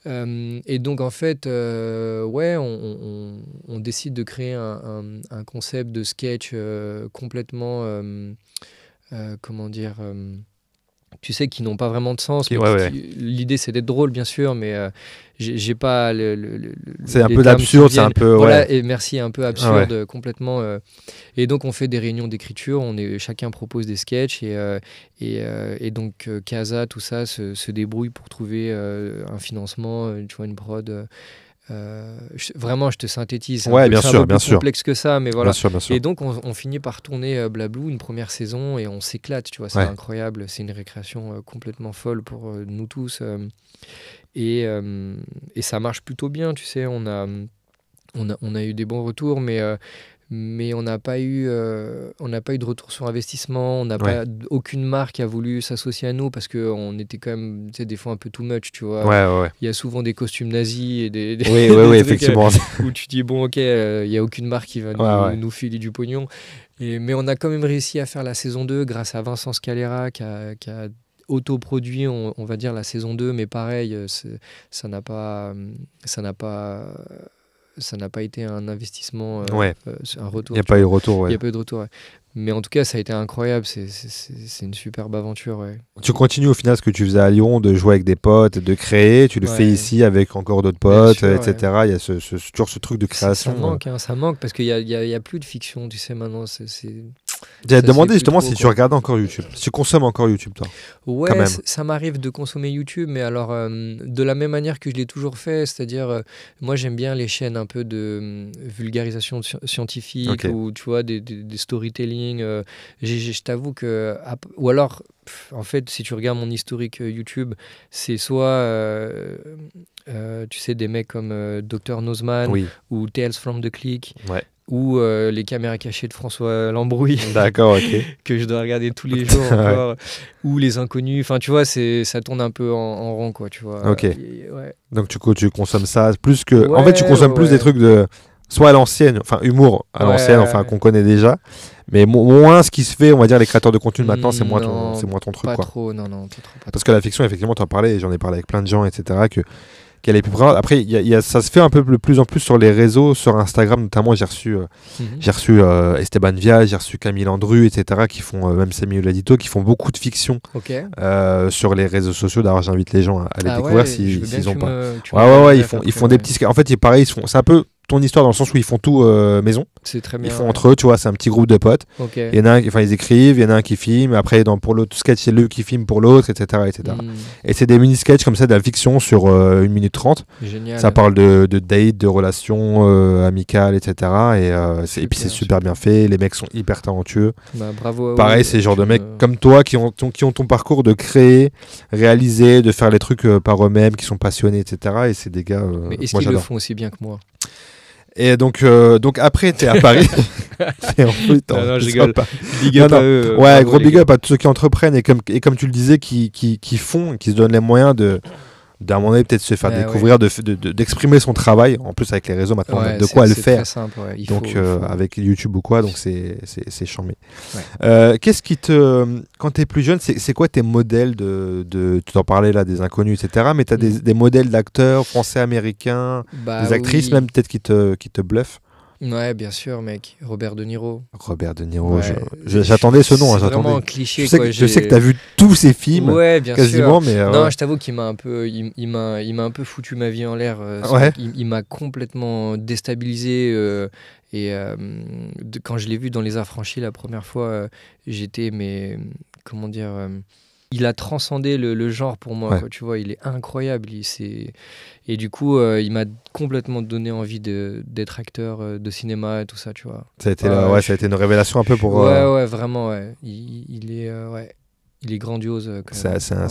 Et donc en fait, on décide de créer un concept de sketch complètement, comment dire... tu sais, qui n'ont pas vraiment de sens. L'idée, c'est d'être drôle, bien sûr, mais j'ai pas c'est un peu d'absurde, c'est un peu... Voilà, et merci, un peu absurde, complètement. Et donc, on fait des réunions d'écriture, chacun propose des sketchs, et donc, Casa, tout ça, se débrouille pour trouver un financement, tu vois, une prod... vraiment, je te synthétise. Ouais, bien sûr, plus complexe que ça, mais voilà. Bien sûr. Et donc, on finit par tourner Blablou une première saison et on s'éclate, tu vois. C'est incroyable. C'est une récréation complètement folle pour nous tous. Et ça marche plutôt bien, tu sais. On a eu des bons retours, mais on n'a pas eu de retour sur investissement. On n'a pas, aucune marque a voulu s'associer à nous parce qu'on était quand même, tu sais, des fois un peu too much, tu vois. Il y a souvent des costumes nazis et des oui, trucs, effectivement. Où tu dis bon, ok, il y a aucune marque qui va nous filer du pognon. Mais on a quand même réussi à faire la saison 2 grâce à Vincent Scalera qui a autoproduit, on va dire, la saison 2, mais pareil, ça n'a pas été un investissement, un retour. Il n'y a pas eu de retour, Il n'y a pas eu de retour, Mais en tout cas, ça a été incroyable. C'est une superbe aventure, Tu continues au final ce que tu faisais à Lyon, de jouer avec des potes, de créer. Tu le fais ici avec encore d'autres potes, sûr, etc. Il y a toujours ce truc de création. Ça manque parce qu'il y a plus de fiction, tu sais, maintenant. J'allais te demander justement si tu regardes encore YouTube, si tu consommes encore YouTube, toi. Ouais, ça m'arrive de consommer YouTube, mais alors de la même manière que je l'ai toujours fait, c'est-à-dire moi j'aime bien les chaînes un peu de vulgarisation scientifique ou tu vois des storytelling. Je t'avoue que ou alors en fait si tu regardes mon historique YouTube, c'est soit tu sais des mecs comme Dr Nozman ou Tales from the Click. Ou les caméras cachées de François Lambrouille. D'accord, ok. Que je dois regarder tous les jours encore. Ou les inconnus. Enfin, tu vois, ça tourne un peu en rond, quoi, tu vois. Ok. Donc tu consommes ça plus que... en fait, tu consommes plus des trucs de... soit à l'ancienne, enfin humour à l'ancienne, enfin qu'on connaît déjà, mais moins ce qui se fait, on va dire les créateurs de contenu maintenant, c'est moins ton truc, pas quoi. Trop, non, pas parce que la fiction, effectivement, t'en parlais, j'en ai parlé avec plein de gens, etc. Qu'elle est plus présente. Après, ça se fait un peu de plus en plus sur les réseaux, sur Instagram notamment. J'ai reçu Esteban Via, j'ai reçu Camille Landru, etc. qui font, même Samuel Ladito, qui font beaucoup de fiction sur les réseaux sociaux. D'ailleurs, j'invite les gens à les découvrir s'ils ont pas. Ouais, ils font des petits. En fait, pareil, c'est un peu ton histoire dans le sens où ils font tout maison. C'est très bien. Ils font entre eux, tu vois, c'est un petit groupe de potes. Il y en a ils écrivent, il y en a un qui filme, après pour l'autre sketch, c'est lui qui filme pour l'autre, etc. Et c'est des mini-sketchs comme ça de la fiction sur 1 minute 30. Génial. Ça parle de date, de relations amicales, etc. Et puis c'est super bien fait, les mecs sont hyper talentueux. Bravo. Pareil, c'est le genre de mecs comme toi qui ont ton parcours de créer, réaliser, de faire les trucs par eux-mêmes, qui sont passionnés, etc. Et c'est des gars. Mais est-ce qu'ils le font aussi bien que moi? Et donc après, t'es à Paris. Non, je rigole. Big up à eux. Ouais, gros big up à tous ceux qui entreprennent et comme tu le disais, qui font, qui se donnent les moyens d'un moment donné peut-être se faire découvrir, d'exprimer son travail. En plus avec les réseaux maintenant, on a de quoi le faire. C'est très simple. Donc avec YouTube ou quoi, donc c'est charmé. Qu'est-ce qui quand t'es plus jeune, c'est quoi tes modèles tu t'en parlais là des inconnus, etc. Mais t'as des modèles d'acteurs français, américains, des actrices même peut-être qui te bluffent. Ouais, bien sûr, mec. Robert De Niro. J'attendais ce nom. C'est vraiment un cliché. Je sais que t'as vu tous ces films. Ouais, bien quasiment, sûr. Mais non, je t'avoue qu'il m'a un peu, il m'a un peu foutu ma vie en l'air. Il m'a complètement déstabilisé. Quand je l'ai vu dans Les Affranchis la première fois, j'étais, mais comment dire. Il a transcendé le genre pour moi, quoi, tu vois, il est incroyable. Et du coup, il m'a complètement donné envie d'être acteur de cinéma et tout ça, tu vois. Ça a été une révélation un peu pour... Ouais, vraiment, ouais. Il est grandiose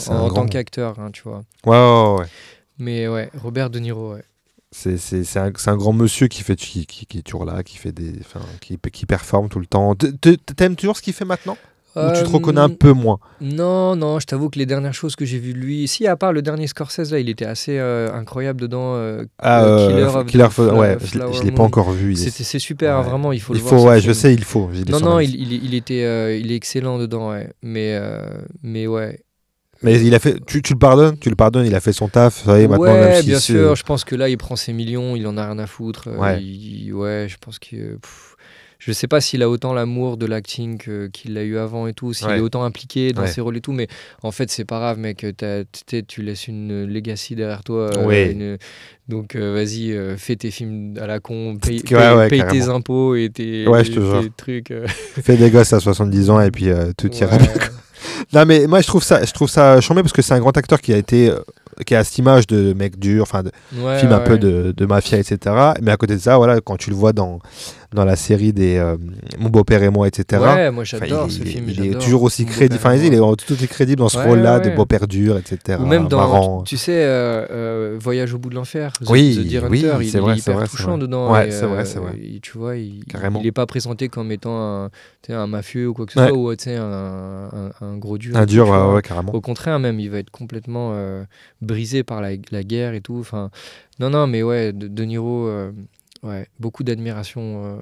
en tant qu'acteur, hein, tu vois. Ouais. Mais ouais, Robert De Niro, ouais. C'est un grand monsieur qui est toujours là, qui fait qui performe tout le temps. T'aimes toujours ce qu'il fait maintenant ? Ou tu te reconnais un peu moins? Non, je t'avoue que les dernières choses que j'ai vues de lui, si à part le dernier Scorsese, là, il était assez incroyable dedans. Je l'ai pas encore vu. C'est super, vraiment, il faut le voir. Je sais, il faut. Non, il est excellent dedans, ouais. Mais ouais. Mais il a fait, tu le pardonnes, il a fait son taf, ça y est, maintenant. Ouais, bien sûr, je pense que là, il prend ses millions, il en a rien à foutre. Je pense que... Je sais pas s'il a autant l'amour de l'acting qu'il l'a eu avant et tout, s'il est autant impliqué dans ses rôles et tout, mais en fait, c'est pas grave, mec. Tu laisses une legacy derrière toi. Donc, vas-y, fais tes films à la con, paye tes impôts et tes trucs. Fais des gosses à 70 ans et puis tout ira bien. Non, mais moi, je trouve ça charmé parce que c'est un grand acteur qui a cette image de mec dur, enfin de film un peu de mafia, etc. Mais à côté de ça, voilà, quand tu le vois dans la série des Mon beau-père et moi, etc. Ouais, moi j'adore ce film. Il est toujours aussi crédible. Enfin, il est tout aussi crédible dans ce rôle-là de beau-père dur, etc. Ou même marrant. Tu sais, Voyage au bout de l'enfer. The Deer Hunter, il est hyper touchant dedans. Ouais, c'est vrai. Tu vois, il n'est pas présenté comme étant un mafieux ou quoi que ce soit, ou un gros dur. Un dur, ouais, carrément. Au contraire, même, il va être complètement brisé par la guerre et tout. Enfin, non, mais ouais, De Niro, beaucoup d'admiration,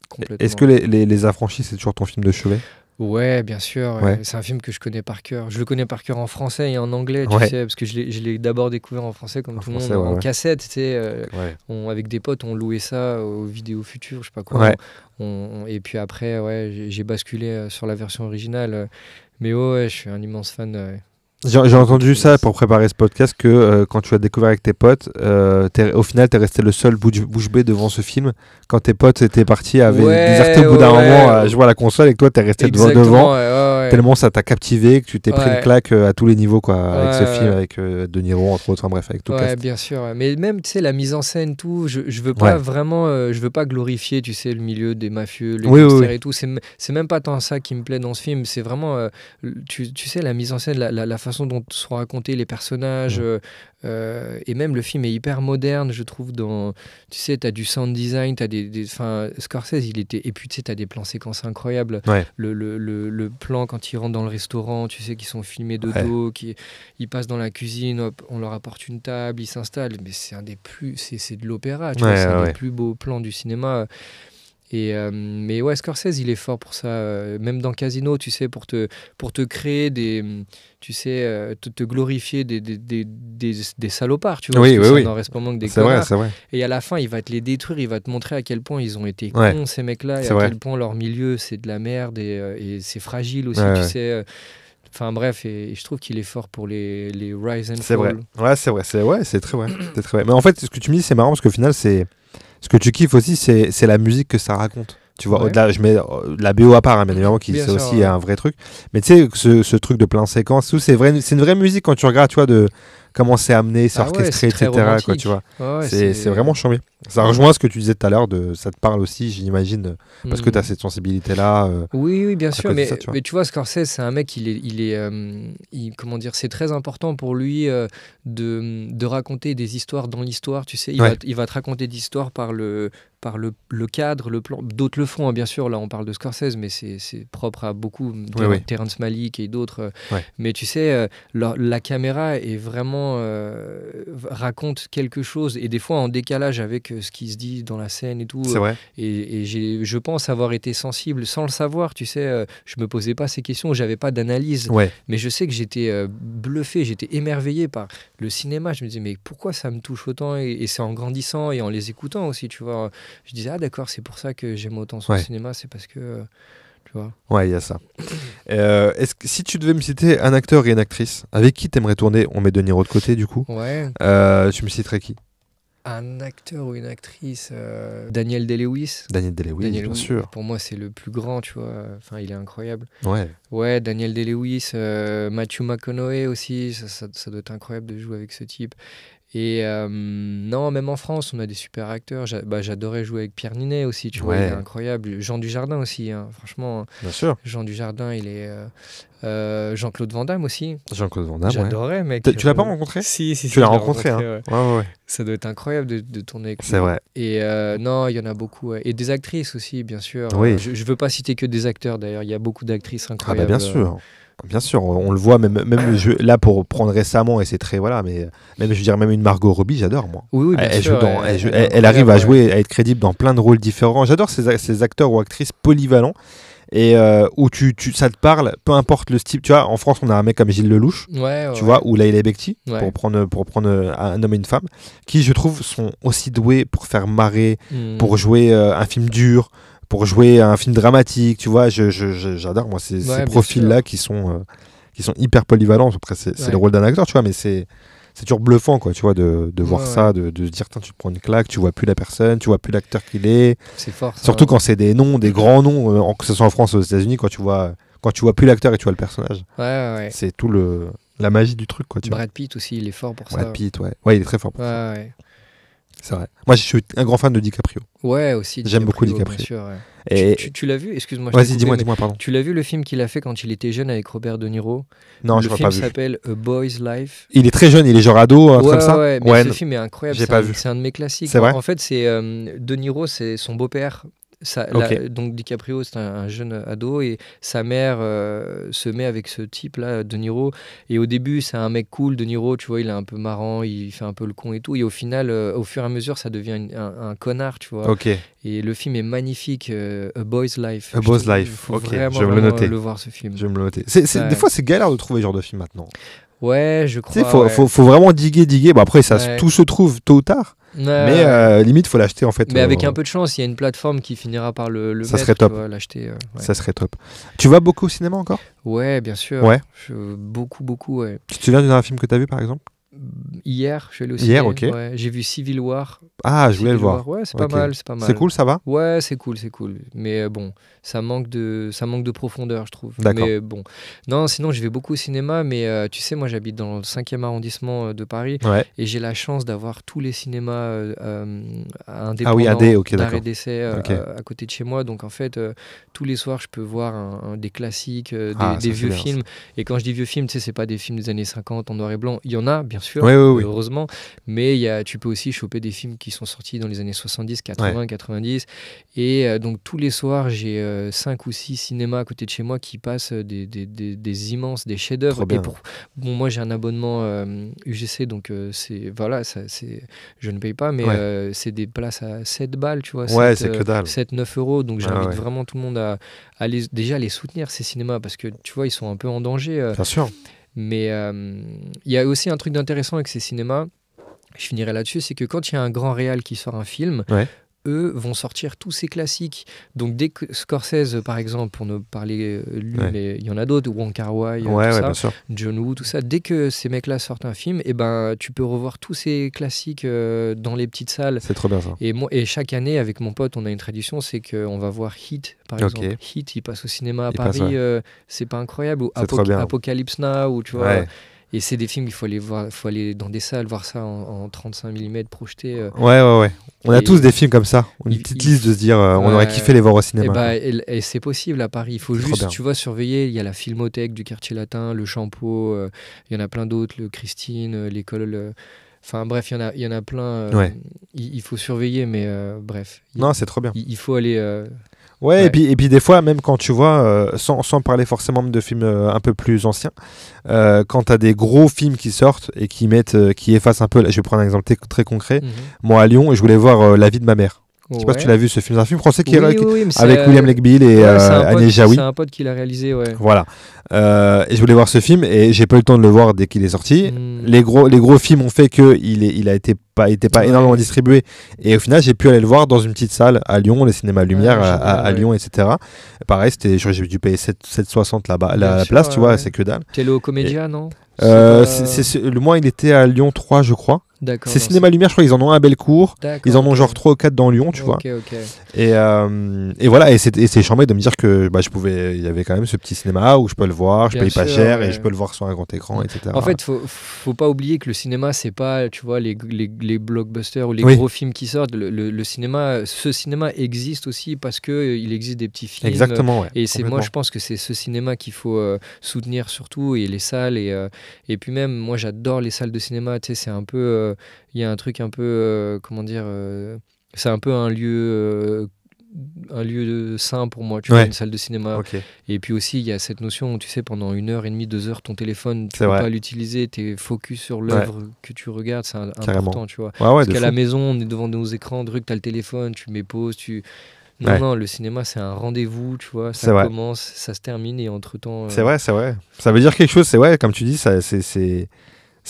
complètement. Est-ce que les Affranchis, c'est toujours ton film de chevet? Ouais, bien sûr. Ouais. C'est un film que je connais par cœur. Je le connais par cœur en français et en anglais, tu sais, parce que je l'ai d'abord découvert en français, comme tout le monde, en cassette, tu sais. Avec des potes, on louait ça aux vidéos futures, je sais pas quoi. Et puis après, j'ai basculé sur la version originale. Mais je suis un immense fan. J'ai entendu ça pour préparer ce podcast que quand tu l'as découvert avec tes potes, au final, t'es resté le seul bouche bée devant ce film. Quand tes potes étaient partis, avaient déserté au bout d'un moment à jouer à la console et que toi, t'es resté devant. Tellement ça t'a captivé que tu t'es pris une claque à tous les niveaux, quoi, avec ce film, avec De Niro, entre autres, bref, avec tout le cast. Bien sûr. Mais même, tu sais, la mise en scène, tout, je veux pas vraiment, je veux pas glorifier, tu sais, le milieu des mafieux, les gangsters et tout. C'est même pas tant ça qui me plaît dans ce film. C'est vraiment, tu sais, la mise en scène, la façon façon dont sont racontés les personnages, et même le film est hyper moderne, je trouve. Tu sais, t'as du sound design, t'as Scorsese, il était, et puis tu sais, t'as des plans séquences incroyables. Ouais. Le plan quand ils rentrent dans le restaurant, tu sais, qui sont filmés de dos, ils passent dans la cuisine, hop, on leur apporte une table, ils s'installent, mais c'est un des plus, c'est de l'opéra, tu vois, c'est un des plus beaux plans du cinéma. Mais ouais, Scorsese, il est fort pour ça. Même dans Casino, tu sais, pour te créer tu sais, te glorifier des salopards, tu vois. Oui, parce que oui, ça n'en reste pas moins que des c'est connards. vrai, c'est vrai. Et à la fin, il va te les détruire, il va te montrer à quel point ils ont été cons, ces mecs-là, et à quel point leur milieu, c'est de la merde, et c'est fragile aussi, tu sais. Enfin bref, et je trouve qu'il est fort pour les rise and fall. C'est vrai. Ouais, c'est vrai. C'est très vrai. C'est très vrai. Mais en fait, ce que tu me dis, c'est marrant parce qu'au final, ce que tu kiffes aussi, c'est la musique que ça raconte. Tu vois, au-delà, je mets la BO à part, hein, bien évidemment, qui c'est aussi un vrai truc. Mais tu sais, ce truc de plan séquence, c'est une vraie musique quand tu regardes, tu vois, de comment c'est amené, c'est orchestré, etc. Quoi, tu vois. C'est vraiment charmé. Ça rejoint ce que tu disais tout à l'heure, ça te parle aussi, j'imagine, parce que tu as cette sensibilité-là. Oui, bien sûr, mais tu vois, Scorsese, c'est un mec, comment dire, c'est très important pour lui de raconter des histoires dans l'histoire, tu sais. Il va te raconter des histoires par le cadre, le plan. D'autres le font, hein, bien sûr, là on parle de Scorsese, mais c'est propre à beaucoup, Terrence Malick et d'autres. Mais tu sais, la caméra est vraiment raconte quelque chose, et des fois en décalage avec ce qui se dit dans la scène et tout. C'est vrai. Et je pense avoir été sensible sans le savoir, tu sais. Je me posais pas ces questions, j'avais pas d'analyse. Mais je sais que j'étais bluffé, j'étais émerveillé par le cinéma. Je me disais, mais pourquoi ça me touche autant? Et c'est en grandissant et en les écoutant aussi, tu vois. Je disais, ah d'accord, c'est pour ça que j'aime autant son cinéma, c'est parce que... tu vois. Ouais, il y a ça. Si tu devais me citer un acteur et une actrice, avec qui t'aimerais tourner? On met De Niro de côté, du coup. Ouais. Tu me citerais qui? Un acteur ou une actrice, Daniel Day-Lewis. Daniel Day-Lewis, bien sûr. Pour moi, c'est le plus grand, tu vois. Enfin, il est incroyable. Ouais, Daniel Day-Lewis, Matthew McConaughey aussi. Ça doit être incroyable de jouer avec ce type. Et non, même en France, on a des super acteurs. J'adorais jouer avec Pierre Ninet aussi, tu vois, il est incroyable. Jean Dujardin aussi, hein, franchement. Bien sûr. Jean Dujardin, il est... Jean-Claude Van Damme aussi. Jean-Claude Van Damme, j'adorais, mec. Tu l'as pas rencontré? Si. Tu l'as rencontré, hein. Ouais. Ça doit être incroyable de tourner avec lui. C'est vrai. Et non, il y en a beaucoup. Et des actrices aussi, bien sûr. Oui. Je veux pas citer que des acteurs, d'ailleurs. Il y a beaucoup d'actrices incroyables. Ah bah bien sûr. Bien sûr, on le voit même là pour prendre récemment, et c'est très mais même je veux dire, même une Margot Robbie, j'adore moi. Oui, bien sûr. Elle arrive à jouer, à être crédible dans plein de rôles différents. J'adore ces acteurs ou actrices polyvalents, et où ça te parle, peu importe le style. Tu vois, en France, on a un mec comme Gilles Lelouch, tu vois, ou Laïla Bekti, pour prendre un homme et une femme, qui je trouve sont aussi doués pour faire marrer, pour jouer un film dur, pour jouer un film dramatique, tu vois. J'adore moi ces profils-là qui sont hyper polyvalents. Après, c'est le rôle d'un acteur, tu vois, mais c'est toujours bluffant, quoi, tu vois, de voir ça, de se dire, tu te prends une claque, tu vois plus la personne, tu vois plus l'acteur qu'il est. C'est fort. Ça, surtout quand c'est des noms, des grands noms, que ce soit en France ou aux États-Unis, quand tu vois plus l'acteur et tu vois le personnage. C'est tout la magie du truc, quoi, tu vois. Brad Pitt aussi, il est fort pour ça. Brad Pitt, ouais, il est très fort pour ça. C'est vrai. Moi, je suis un grand fan de DiCaprio. Ouais, aussi. J'aime beaucoup DiCaprio. Bien sûr, Et tu l'as vu? Excuse-moi. Vas-y, dis-moi, pardon. Tu l'as vu le film qu'il a fait quand il était jeune avec Robert De Niro? Non, je l'ai pas vu. Le film s'appelle A Boy's Life. Il est très jeune, il est genre ado, un truc comme ça. Ouais, mais ce film est incroyable. J'ai pas vu. C'est un de mes classiques. C'est vrai. En fait, c'est De Niro, c'est son beau-père. Donc DiCaprio, c'est un jeune ado, et sa mère se met avec ce type-là, De Niro. Et au début, c'est un mec cool, De Niro, tu vois, il est un peu marrant, il fait un peu le con et tout. Et au final, au fur et à mesure, ça devient un connard, tu vois. Et le film est magnifique, A Boy's Life. A Boy's Life, ok, je vais me le noter. Le voir, ce film. Je vais me le noter. Des fois, c'est galère de trouver ce genre de film maintenant. Ouais, je crois. Faut vraiment diguer. Bon, après, tout se trouve tôt ou tard. Mais limite, faut l'acheter en fait. Mais avec un peu de chance, il y a une plateforme qui finira par le ça mettre, serait top. L'acheter. Ça serait top. Tu vas beaucoup au cinéma encore? Ouais, bien sûr. Ouais. Beaucoup, ouais. Tu te souviens d'un film que tu as vu par exemple? Hier, je suis allé au Hier, ciné. ok. Ouais, j'ai vu Civil War. Ah, je voulais le Civil voir. War. Ouais, c'est Ok. pas mal, c'est pas mal. C'est cool, ça va? Ouais, c'est cool, c'est cool. Mais bon, ça manque de profondeur, je trouve. D'accord. Mais bon, non, sinon je vais beaucoup au cinéma, mais tu sais, moi j'habite dans le 5e arrondissement de Paris Ouais. et j'ai la chance d'avoir tous les cinémas Ah oui, indé, ok, d'art d'accord. et d'essai Ok. à côté de chez moi. Donc en fait, tous les soirs, je peux voir des classiques, Ah, des ça, c'est vieux bien, films. Et quand je dis vieux films, tu sais, c'est pas des films des années 50 en noir et blanc. Il y en a, bien sûr, Oui, oui, oui. heureusement, mais tu peux aussi choper des films qui sont sortis dans les années 70, 80, 90. Et donc tous les soirs, j'ai 5 ou 6 cinémas à côté de chez moi qui passent des immenses, des chefs-d'œuvre. Trop bien. Et bon, moi j'ai un abonnement UGC, donc voilà, je ne paye pas, mais c'est des places à 7 balles, tu vois. Ouais, c'est que dalle. 7-9 euros. Donc j'invite Ouais. vraiment tout le monde à déjà les soutenir, ces cinémas, parce que tu vois, ils sont un peu en danger. Bien sûr. Mais il y a aussi un truc d'intéressant avec ces cinémas, je finirai là-dessus, c'est que quand il y a un grand réal qui sort un film, Ouais. eux vont sortir tous ces classiques. Donc dès que Scorsese, par exemple, pour ne parler lui, mais il y en a d'autres, Wong Kar-wai, tout ça, bien sûr. John Woo, tout ça, dès que ces mecs-là sortent un film, et ben, tu peux revoir tous ces classiques dans les petites salles. C'est trop bien ça. Et chaque année, avec mon pote, on a une tradition, c'est qu'on va voir Heat, par exemple. Heat, il passe au cinéma à Paris, c'est pas incroyable. Ou C'est trop bien. Apocalypse Now, ou tu vois... Ouais. Et c'est des films, il faut aller dans des salles, voir ça en 35 mm projeté. Ouais. On a tous des films comme ça. Une petite liste de se dire, on aurait kiffé les voir au cinéma. Et c'est possible à Paris. Il faut juste, tu vois, surveiller. Il y a la Filmothèque du Quartier Latin, le Champeau, il y en a plein d'autres, le Christine, l'école... Enfin bref, il y en a plein. Il faut surveiller, mais bref. Non, c'est trop bien. Il faut aller... Ouais, et puis des fois, même quand tu vois, sans parler forcément de films un peu plus anciens, quand tu as des gros films qui sortent et qui effacent un peu, là, je vais prendre un exemple très concret. Moi à Lyon, je voulais voir La vie de ma mère. Je sais pas si tu l'as vu, ce film. C'est un film français avec William Legbill et Agnès Jaoui. C'est un pote qui l'a réalisé, ouais. Voilà. Et je voulais voir ce film et j'ai pas eu le temps de le voir dès qu'il est sorti. Les gros films ont fait qu'il a été pas énormément distribué et au final j'ai pu aller le voir dans une petite salle à Lyon, les cinémas Lumière à Lyon, etc. Pareil, j'ai dû payer 7,60 là-bas la place, tu vois, c'est que dalle. Téléo Comédia, non? Le mois il était à Lyon 3, je crois. D'accord. C'est Cinéma Lumière, je crois qu'ils en ont un à Bellecourt. Ils en ont genre 3 ou 4 dans Lyon, tu vois. Et voilà, et c'est charmé de me dire que il y avait quand même ce petit cinéma où je peux le voir, je paye pas cher et je peux le voir sur un grand écran, etc. En fait, faut pas oublier que le cinéma, c'est pas, tu vois, les blockbusters ou les gros films qui sortent. Le cinéma, ce cinéma existe aussi parce qu'il existe des petits films. Exactement, ouais. Et moi, je pense que c'est ce cinéma qu'il faut soutenir surtout, et les salles. Et puis même, moi, j'adore les salles de cinéma. Tu sais, c'est un peu... il y a un truc un peu, comment dire, c'est un peu un lieu sain pour moi, tu vois, une salle de cinéma. Et puis aussi, il y a cette notion où, tu sais, pendant 1h30, 2 heures, ton téléphone, tu peux pas l'utiliser, tu es focus sur l'œuvre que tu regardes, c'est important, tu vois. Parce qu'à la maison, on est devant nos écrans, tu as le téléphone, tu mets pause, Non, le cinéma, c'est un rendez-vous, tu vois, ça commence, ça se termine, et entre-temps... C'est vrai. Ça veut dire quelque chose, comme tu dis, c'est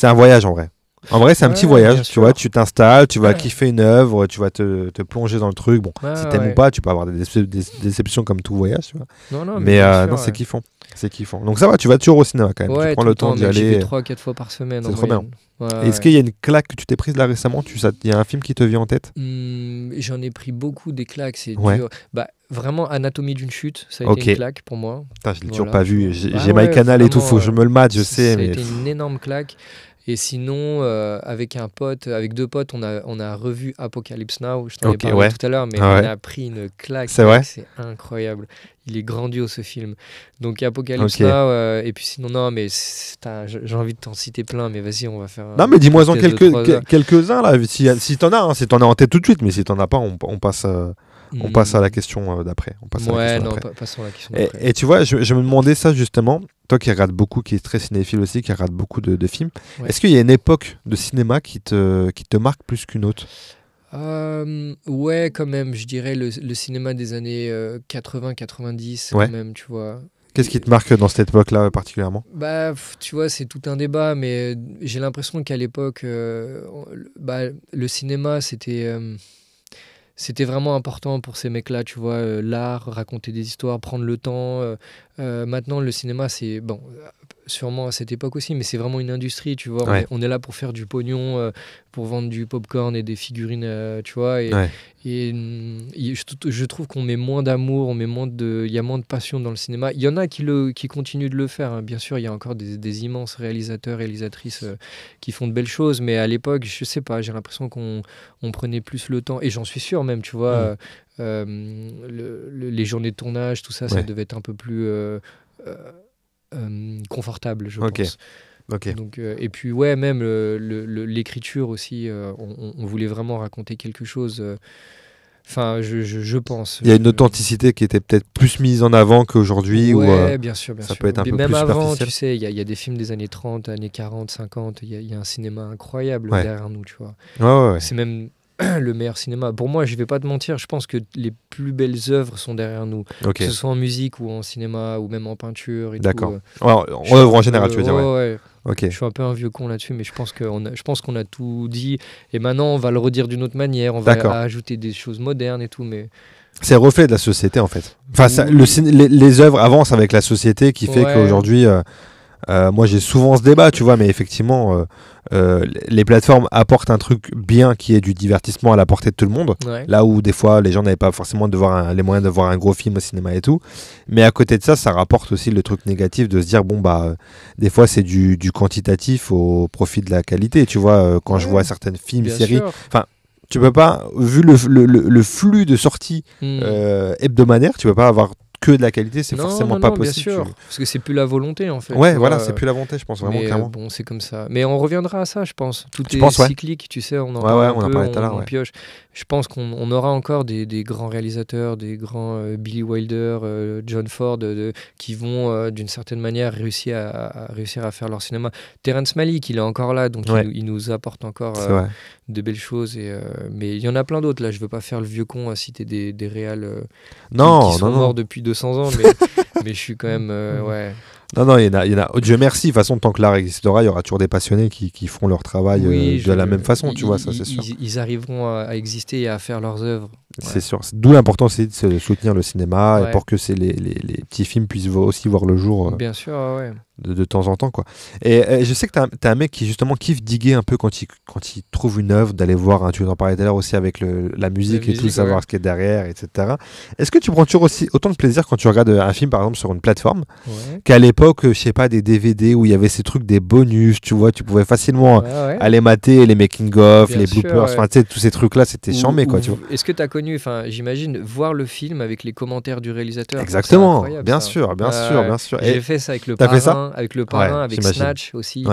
un voyage en vrai. En vrai, c'est un petit voyage, tu vois, tu t'installes, tu vas kiffer une œuvre, tu vas te plonger dans le truc. Bon, si t'aimes ou pas, tu peux avoir des déceptions comme tout voyage, tu vois. Non, mais c'est kiffant. C'est kiffant. Donc ça va, tu vas toujours au cinéma quand même. Tu prends le temps d'y aller. J'y vais 3-4 fois par semaine. C'est trop bien. Est-ce qu'il y a une claque que tu t'es prise là récemment? Il y a un film qui te vient en tête? J'en ai pris beaucoup des claques, c'est dur. Vraiment, Anatomie d'une chute, ça a été une claque pour moi. Putain, je l'ai toujours pas vu. J'ai MyCanal et tout, faut que je me le mate, je sais. Ça a été une énorme claque. Et sinon, avec 2 potes, on a revu Apocalypse Now. Je t'en ai parlé tout à l'heure, mais on a pris une claque. C'est vrai. C'est incroyable. Il est grandiose, ce film. Donc Apocalypse Now, et puis sinon, non, mais j'ai envie de t'en citer plein, mais vas-y, on va faire... Non, mais dis-moi-en quelques-uns, là, si t'en as, si t'en as en tête tout de suite, mais si t'en as pas, on passe... On passe à la question d'après. Passons à la question d'après. Et tu vois, je me demandais ça justement, toi qui regardes beaucoup, qui est très cinéphile aussi, qui regarde beaucoup de films, est-ce qu'il y a une époque de cinéma qui te marque plus qu'une autre? Ouais, quand même, je dirais le cinéma des années 80-90, quand même, tu vois. Qu'est-ce qui te marque dans cette époque-là particulièrement? Tu vois, c'est tout un débat, mais j'ai l'impression qu'à l'époque, le cinéma, c'était vraiment important pour ces mecs-là, tu vois, l'art, raconter des histoires, prendre le temps. Maintenant, le cinéma, sûrement à cette époque aussi, mais c'est vraiment une industrie, tu vois. Ouais. On est là pour faire du pognon, pour vendre du popcorn et des figurines, tu vois. Et je trouve qu'on met moins d'amour, il y a moins de passion dans le cinéma. Il y en a qui continuent de le faire, hein. Bien sûr, il y a encore des immenses réalisateurs, réalisatrices qui font de belles choses, mais à l'époque, je sais pas, j'ai l'impression qu'on prenait plus le temps, et j'en suis sûr même, tu vois. Les journées de tournage, tout ça, ça devait être un peu plus confortable, je pense. Ok. Donc, et puis même l'écriture aussi, on voulait vraiment raconter quelque chose. Enfin, je pense. Il y a une authenticité qui était peut-être plus mise en avant qu'aujourd'hui. Ouais, bien sûr. Ça peut être un peu même plus avant, superficiel. tu sais, il y a des films des années 30, années 40, 50. Il y a un cinéma incroyable derrière nous, tu vois. Ouais. C'est même le meilleur cinéma. Pour moi, je vais pas te mentir, je pense que les plus belles œuvres sont derrière nous. Que ce soit en musique ou en cinéma ou même en peinture. D'accord. En œuvre en général, tu veux dire. Ouais. Okay. Je suis un peu un vieux con là-dessus, mais je pense qu'on a tout dit. Et maintenant, on va le redire d'une autre manière. On va ajouter des choses modernes et tout. Mais c'est le reflet de la société, en fait. Enfin, les œuvres avancent avec la société qui fait qu'aujourd'hui... moi j'ai souvent ce débat, tu vois, mais effectivement les plateformes apportent un truc bien qui est du divertissement à la portée de tout le monde, là où des fois les gens n'avaient pas forcément les moyens de voir un gros film au cinéma et tout, mais à côté de ça, ça rapporte aussi le truc négatif de se dire des fois c'est du quantitatif au profit de la qualité, tu vois, quand je vois certaines films, séries, enfin tu peux pas, vu le flux de sorties hebdomadaires, tu peux pas avoir que de la qualité, c'est forcément pas possible. Bien sûr, parce que c'est plus la volonté en fait. Ouais, voilà, c'est plus la volonté, je pense, vraiment, clairement. Bon, c'est comme ça. Mais on reviendra à ça, je pense. Tout cyclique, tu sais, on en parle un peu, on parlait tout à l'heure. On pioche. Je pense qu'on aura encore des grands réalisateurs, des grands Billy Wilder, John Ford, qui vont d'une certaine manière réussir à faire leur cinéma. Terrence Malick, il est encore là, donc il nous apporte encore de belles choses. Mais il y en a plein d'autres. Là, je veux pas faire le vieux con à citer des réals qui sont morts depuis 200 ans, mais je suis quand même Non, il y en a. Dieu merci, de toute façon, tant que l'art existera, il y aura toujours des passionnés qui feront leur travail de la même façon, tu vois, ça c'est sûr. Ils arriveront à exister et à faire leurs œuvres. C'est sûr. D'où l'importance de soutenir le cinéma et pour que les petits films puissent aussi voir le jour. Bien sûr, de temps en temps, quoi. Et je sais que t'es un mec qui justement kiffe diguer un peu quand il trouve une œuvre, d'aller voir, tu en parlais tout à l'heure aussi avec la musique et tout, savoir ce qu'il y a derrière, etc. Est-ce que tu prends toujours aussi autant de plaisir quand tu regardes un film, par exemple, sur une plateforme, qu'à l'époque, je sais pas, des DVD où il y avait ces trucs, des bonus, tu vois, tu pouvais facilement aller mater les making-of, les bloopers, enfin, tu sais, tous ces trucs-là, c'était chambé, quoi, tu vois. Est-ce que t'as connu, enfin, j'imagine, voir le film avec les commentaires du réalisateur? Exactement, bien sûr. Et j'ai fait ça avec le Parrain. T'as fait ça? Avec le Parrain, avec j'imagine. Snatch aussi.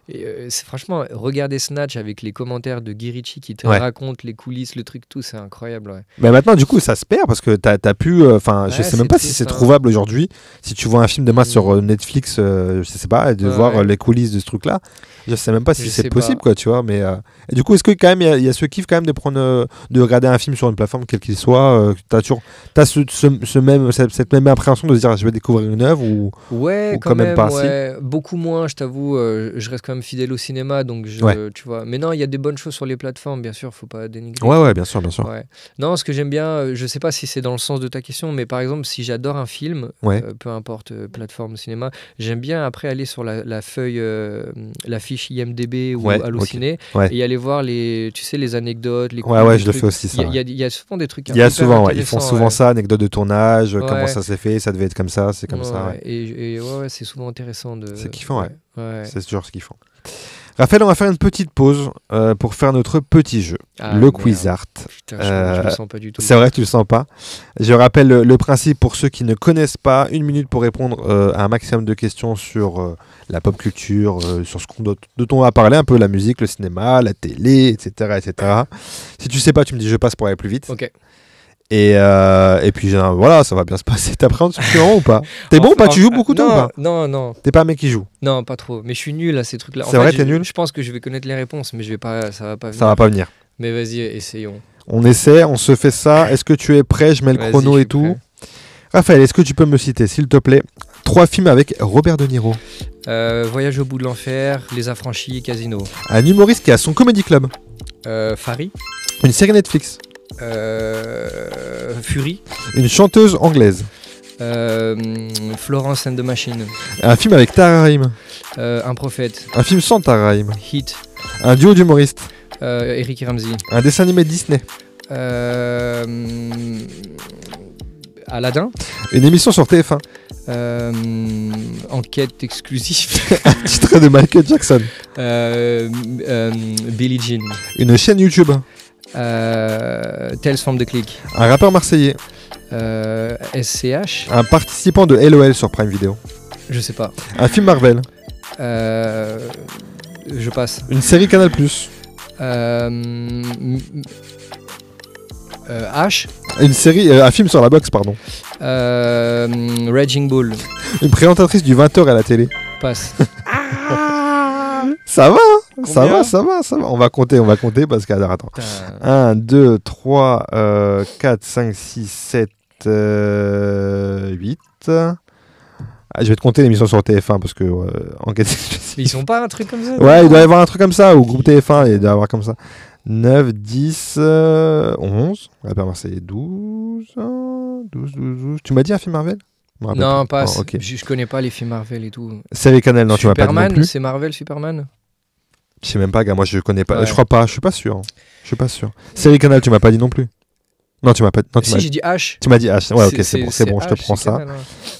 Et franchement, regarder Snatch avec les commentaires de Guy Ritchie qui te raconte les coulisses, le truc, tout, c'est incroyable. Mais maintenant, du coup, ça se perd parce que t'as pu. Je sais même pas si c'est trouvable aujourd'hui. Si tu vois un film demain sur Netflix, je sais pas, de voir les coulisses de ce truc-là, je sais même pas si c'est possible, quoi, tu vois. Mais et du coup, est-ce que quand même il y a ce kiff quand même de regarder un film sur une plateforme quelle qu'il soit, t'as cette même appréhension de se dire je vais découvrir une œuvre ou quand même pas assez. Beaucoup moins, je t'avoue. Je reste quand même fidèle au cinéma, donc tu vois. Mais non, il y a des bonnes choses sur les plateformes, bien sûr, faut pas dénigrer. Ouais, bien sûr. Non, ce que j'aime bien, je sais pas si c'est dans le sens de ta question, mais par exemple, si j'adore un film, peu importe plateforme cinéma, j'aime bien après aller sur la feuille, la fiche IMDb ou Allociné et aller voir les anecdotes, les je le fais aussi ça. Il y a souvent des trucs. Ils font souvent ça, anecdotes de tournage, comment ça s'est fait, ça devait être comme ça, c'est comme ça. Et c'est souvent intéressant de. C'est kiffant, c'est toujours ce qu'ils font. Raphaël, on va faire une petite pause pour faire notre petit jeu, le Quiz Art. Putain, je le sens pas du tout. C'est vrai, tu le sens pas. Je rappelle le principe pour ceux qui ne connaissent pas. 1 minute pour répondre à un maximum de questions sur la pop culture, sur ce dont on va parler, un peu la musique, le cinéma, la télé, etc. Si tu sais pas, tu me dis je passe pour aller plus vite. Ok. Et puis voilà, ça va bien se passer. T'appréhendes suffisamment ou pas? T'es bon ou pas? Tu joues beaucoup toi ou pas? Non. T'es pas un mec qui joue? Non, pas trop. Mais je suis nul à ces trucs-là. C'est vrai, t'es nul? Je pense que je vais connaître les réponses, mais ça va pas venir. Ça va pas venir. Mais vas-y, essayons. On essaie, on se fait ça. Est-ce que tu es prêt? Je mets le chrono et tout. Raphaël, est-ce que tu peux me citer, s'il te plaît, 3 films avec Robert De Niro? Voyage au bout de l'enfer, Les Affranchis, Casino. Un humoriste qui a son comedy club. Farid. Une série Netflix. Fury. Une chanteuse anglaise. Florence and the Machine. Un film avec Tahar Rahim. Un prophète. Un film sans Tahar Rahim. Hit. Un duo d'humoristes. Eric Ramsey. Un dessin animé Disney. Aladdin. Une émission sur TF1. Enquête exclusive. Un titre de Michael Jackson. Billie Jean. Une chaîne YouTube. Tales from the Click. Un rappeur marseillais. SCH. Un participant de LOL sur Prime Video. Je sais pas. Un film Marvel. Je passe. Une série Canal+. H. Une série, un film sur la boxe, pardon. Raging Bull. Une présentatrice du 20h à la télé. Passe. Ça va, hein, ça Combien va, ça va, ça va. On va compter parce que... Attends. 1, 2, 3, 4, 5, 6, 7, 8... je vais te compter l'émission sur TF1 parce que enquête. Mais ils sont pas un truc comme ça? Ouais, il doit y avoir un truc comme ça, ou groupe TF1, il doit y avoir comme ça. 9, 10, 11. Rappeur Marseillais, 12, 12. Tu m'as dit un film Marvel? Non, pas. Oh, okay. Je connais pas les films Marvel et tout. Série Canal, non, tu m'as pas dit non plus. C'est Marvel, Superman? Je sais même pas, gars, moi je connais pas. Ouais. Je crois pas, je suis pas sûr. Série Canal, tu m'as pas dit non plus. Non, tu m'as pas. Non, Si, j'ai dit H. Tu m'as dit H. Ouais, ok, c'est bon, je te H, prends ça. Canal, ouais.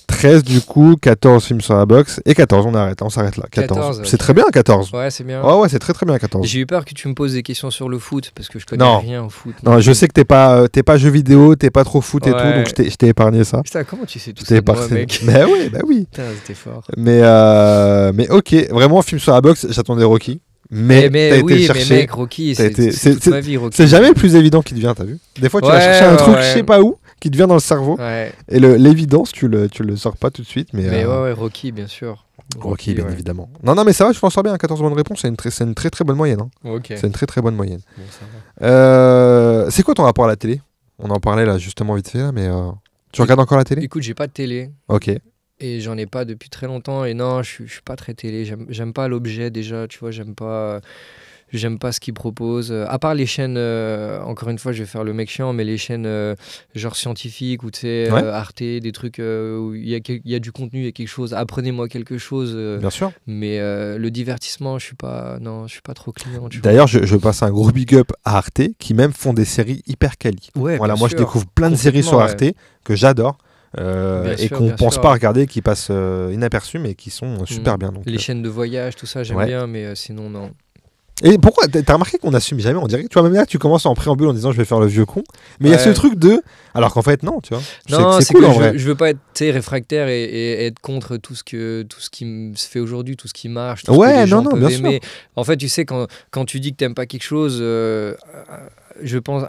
13 du coup, 14 films sur la boxe et 14, on s'arrête là. 14. C'est okay. très bien 14. Ouais, c'est bien. Oh ouais, c'est très très bien 14. J'ai eu peur que tu me poses des questions sur le foot parce que je connais rien au foot. Non, je sais que t'es pas jeu vidéo, t'es pas trop foot et tout, donc je t'ai épargné ça. Putain, comment tu sais tout ça de moi, mec? Bah oui. Putain, c'était fort. Mais ok, vraiment film sur la boxe, j'attendais Rocky. Mais t'as été chercher. Mais mec, Rocky, c'est toute ma vie, Rocky. C'est jamais le plus évident qui te vient, t'as vu? Des fois, tu vas chercher un truc, je sais pas où, qui te vient dans le cerveau. Ouais. Et l'évidence, tu le sors pas tout de suite. Mais ouais, Rocky, bien sûr. Rocky, bien évidemment. Non, mais ça va, je m'en sors bien. 14 bonnes réponses, c'est une très très bonne moyenne. Hein. Okay. C'est une très très bonne moyenne. Bon, ça va. C'est quoi ton rapport à la télé? On en parlait là justement vite fait, là, mais tu regardes encore la télé? Écoute, j'ai pas de télé. Ok. Et j'en ai pas depuis très longtemps. Et non, je suis pas très télé. J'aime pas l'objet déjà, tu vois, j'aime pas ce qu'ils proposent. À part les chaînes, encore une fois, je vais faire le mec chiant, mais les chaînes genre scientifiques ou tu sais, Arte, des trucs où il y a du contenu, il y a quelque chose. Apprenez-moi quelque chose. Bien sûr. Mais le divertissement, je suis pas trop client. D'ailleurs, je passe un gros big up à Arte qui même font des séries hyper quali. Ouais, voilà, moi sûr. je découvre plein de séries sur Arte que j'adore. Et qu'on pense pas regarder, qui passent inaperçus mais qui sont super bien. Donc, les chaînes de voyage, tout ça, j'aime bien, mais sinon, non. Et pourquoi t'as remarqué qu'on n'assume jamais? On dirait, tu vois, même là, tu commences en préambule en disant je vais faire le vieux con, mais il y a ce truc de. Alors qu'en fait, non, tu vois. Non, c'est cool en vrai. Je veux pas être réfractaire et être contre tout ce qui se fait aujourd'hui, tout ce qui marche. Tout ouais, ce que les gens non, peuvent bien aimer. sûr. En fait, tu sais, quand tu dis que t'aimes pas quelque chose. Je pense,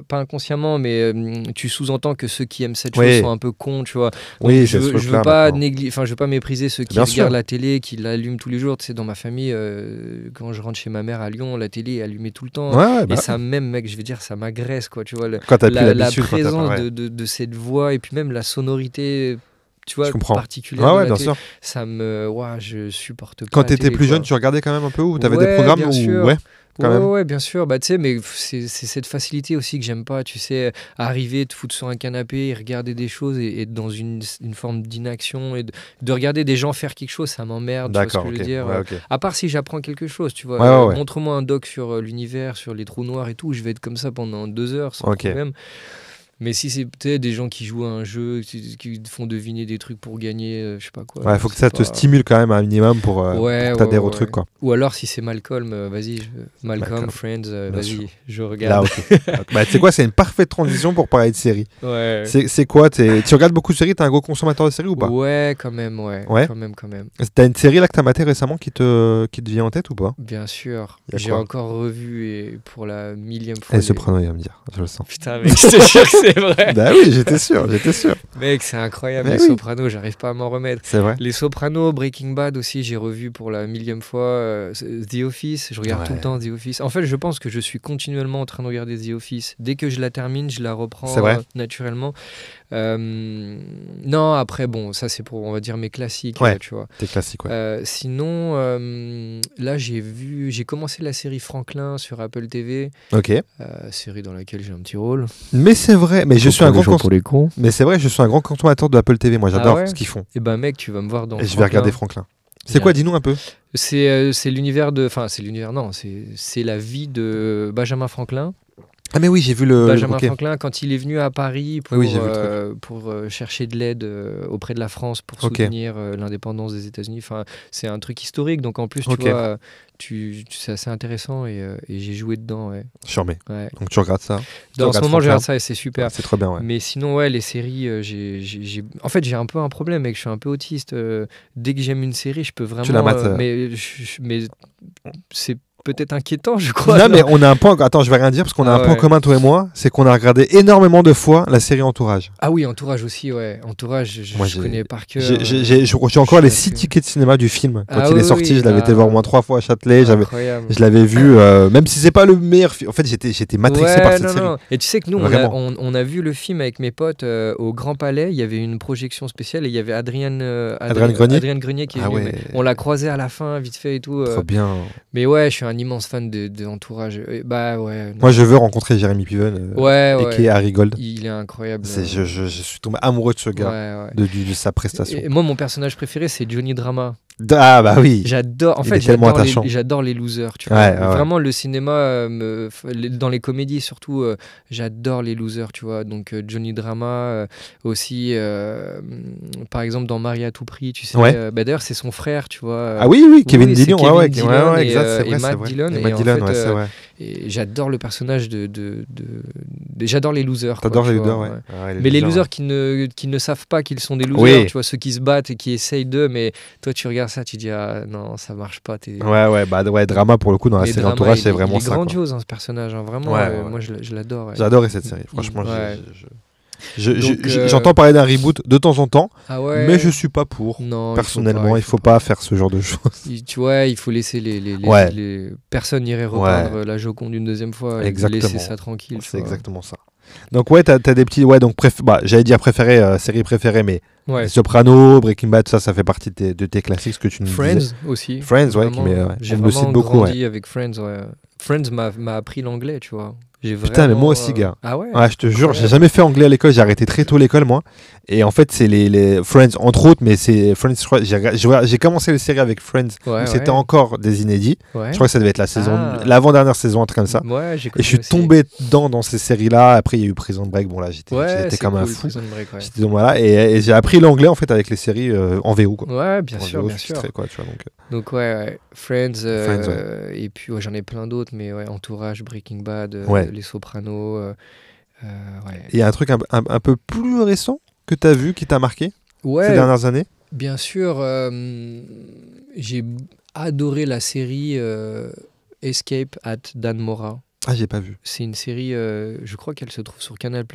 pas inconsciemment, mais tu sous-entends que ceux qui aiment cette chose sont un peu cons, tu vois. Donc, oui, je veux pas mépriser ceux qui regardent la télé, qui l'allument tous les jours. Tu sais, dans ma famille, quand je rentre chez ma mère à Lyon, la télé est allumée tout le temps. Et ça même, mec, je veux dire, ça m'agresse, quoi. Tu vois, la présence de cette voix et puis même la sonorité. Tu vois, particulière de la télé, ça me... je supporte pas. Quand t'étais plus jeune, tu regardais quand même un peu ou t'avais des programmes où... Ouais, bien sûr. Bah, tu sais, mais c'est cette facilité aussi que j'aime pas. Tu sais, arriver, te foutre sur un canapé et regarder des choses et être dans une forme d'inaction et de regarder des gens faire quelque chose, ça m'emmerde. Tu vois ce que je veux dire. À part si j'apprends quelque chose, tu vois. Montre-moi un doc sur l'univers, sur les trous noirs et tout. Je vais être comme ça pendant 2 heures sans problème. Mais si c'est peut-être des gens qui jouent à un jeu, qui font deviner des trucs pour gagner, je sais pas quoi. Ouais, il faut que ça te stimule quand même un minimum pour que t'adhères au truc, quoi. Ou alors si c'est Malcolm, vas-y, Malcolm, Friends, vas-y, je regarde. Là, bah, tu sais quoi, c'est une parfaite transition pour parler de séries. Ouais. C'est quoi, tu regardes beaucoup de séries, t'es un gros consommateur de séries ou pas? Ouais, quand même, quand même. T'as une série là que t'as maté récemment qui te vient en tête ou pas? Bien sûr. J'ai encore revu et pour la 1000e fois. Et Soprano, il va me dire, je le sens. Putain, mec, je te jure que c'est vrai. Bah oui, j'étais sûr. Mec, c'est incroyable, les Sopranos, j'arrive pas à m'en remettre. C'est vrai. Les Sopranos, Breaking Bad aussi, j'ai revu pour la 1000e fois. The Office, je regarde tout le temps The Office. En fait, je pense que je suis continuellement en train de regarder The Office. Dès que je la termine, je la reprends naturellement. Non, après, bon, ça c'est pour, on va dire, mes classiques, Ouais. tu vois. T'es classique, ouais. Sinon, là, j'ai commencé la série Franklin sur Apple TV, Ok. série dans laquelle j'ai un petit rôle. Mais c'est vrai, mais je suis un grand pour les cons. mais c'est vrai, je suis un grand consommateur de Apple TV. Moi, j'adore Ah ouais ce qu'ils font. Et ben, mec, tu vas me voir dans Et je vais Franklin. regarder Franklin. C'est Bien. quoi, dis-nous un peu. C'est l'univers de... Enfin, c'est l'univers, non, c'est la vie de Benjamin Franklin. Ah mais oui, j'ai vu le Benjamin ok. Franklin, quand il est venu à Paris pour, Oui, j'ai vu le pour chercher de l'aide auprès de la France pour Ok. soutenir l'indépendance des États-Unis. Enfin, c'est un truc historique, donc en plus, Ok. tu vois, c'est assez intéressant et j'ai joué dedans. Ouais. Charmé. Ouais. Donc tu regardes ça. En ce moment, je Franklin. regarde ça et c'est super. C'est trop bien, ouais. Mais sinon, ouais, les séries, en fait, j'ai un peu un problème, mec. Je suis un peu autiste. Dès que j'aime une série, je peux vraiment. Tu la mates, mais c'est peut-être inquiétant, je crois. Non, mais on a un point. Attends, je vais rien dire parce qu'on a Ah un point ouais. commun, toi et moi. C'est qu'on a regardé énormément de fois la série Entourage. Ah oui, Entourage aussi, ouais. Entourage, Moi, je connais par cœur. J'ai encore les 6 tickets de cinéma du film. Quand Ah il est oui, sorti, oui, je l'avais été ah. voir au moins 3 fois à Châtelet. Incroyable. Je l'avais vu, même si c'est pas le meilleur film. En fait, j'étais matrixé Ouais, par cette non, série. non. Et tu sais que nous, Vraiment. on a vu le film avec mes potes au Grand Palais. Il y avait une projection spéciale et il y avait Adrienne Grenier qui est Ah venue. ouais. Mais on l'a croisé à la fin, vite fait et tout. Trop bien. Mais ouais, je suis un immense fan de Entourage. Bah ouais. non. Moi, je veux rencontrer Jeremy Piven, Ouais, et qui est Harry Gold. Il est incroyable. Je suis tombé amoureux de ce gars, Ouais, ouais. de sa prestation. Et moi, mon personnage préféré, c'est Johnny Drama. Ah bah oui. J'adore. En Il fait, est tellement attachant. j'adore les losers. Tu vois. Ouais, ouais. Vraiment, le cinéma, dans les comédies surtout, j'adore les losers. Tu vois. Donc Johnny Drama aussi. Par exemple, dans Marie à tout prix, tu sais. Ouais. D'ailleurs, c'est son frère, tu vois. Ah oui, Kevin c'est Dillon, Kevin ouais, Dillon ouais, et, exact, c'est et vrai, Matt c'est vrai. Dillon. Et Et Matt en Dillon, fait, ouais, c'est vrai. et j'adore le personnage j'adore les losers. quoi, T'adores tu les vois, losers, ouais. ouais. Ouais, Mais les losers ouais. qui ne savent pas qu'ils sont des losers, Oui. tu vois, ceux qui se battent et qui essayent d'eux, mais toi tu regardes ça, tu dis ah non, ça marche pas. Ouais, Drama pour le coup dans la Mais série Drama, Entourage, c'est il vraiment est ça. quoi. grandiose hein, ce personnage, hein, vraiment. Ouais, ouais. Moi je l'adore. Ouais. J'ai adoré cette série, franchement. Ouais. Donc, Donc, j'entends parler d'un reboot de temps en temps, Ah ouais. mais je suis pas pour. Non, Personnellement, il faut pas faire ce genre de choses. Tu vois, il faut laisser Ouais. personne n'irait repeindre la Joconde une deuxième fois. Exactement. Laisser ça tranquille. tu C'est vois. exactement ça. Donc ouais, t'as des petits, ouais, donc j'allais dire préféré, série préférée, mais Ouais. Soprano, Breaking Bad, ça fait partie de tes classiques, ce que tu nous disais. Friends aussi. Friends, ouais, Vraiment, j'ai on me le vraiment cite beaucoup, grandi avec Friends. Ouais. Friends m'a appris l'anglais, tu vois. Putain, mais moi aussi, gars. Ah ouais. Ouais, je te jure, Incroyable. j'ai jamais fait anglais à l'école, j'ai arrêté très tôt l'école, moi. Et en fait, c'est les Friends, entre autres, mais c'est Friends, je crois, j'ai commencé les séries avec Friends, Ouais, où c'était ouais. encore des inédits. Ouais. Je crois que ça devait être Ah. l'avant-dernière saison, un truc comme ça. Ouais, j'ai Et je suis aussi. tombé dans ces séries-là. Après, il y a eu Prison Break. Bon, là, j'étais Ouais, c'est comme un cool, fou. Prison Break, ouais. Donc, voilà, et j'ai appris l'anglais, en fait, avec les séries en VO, quoi. Ouais, bien En sûr, VO bien sûr. sous-titré, quoi, tu vois, donc, Donc ouais. Friends, Friends, ouais. et puis ouais, j'en ai plein d'autres, mais ouais, Entourage, Breaking Bad, Ouais. Les Sopranos, ouais. Il y a un truc un peu plus récent que tu as vu, qui t'a marqué ces Ouais, dernières années? bien sûr, j'ai adoré la série Escape at Dannemora. Ah, j'ai pas vu. C'est une série, je crois qu'elle se trouve sur Canal+,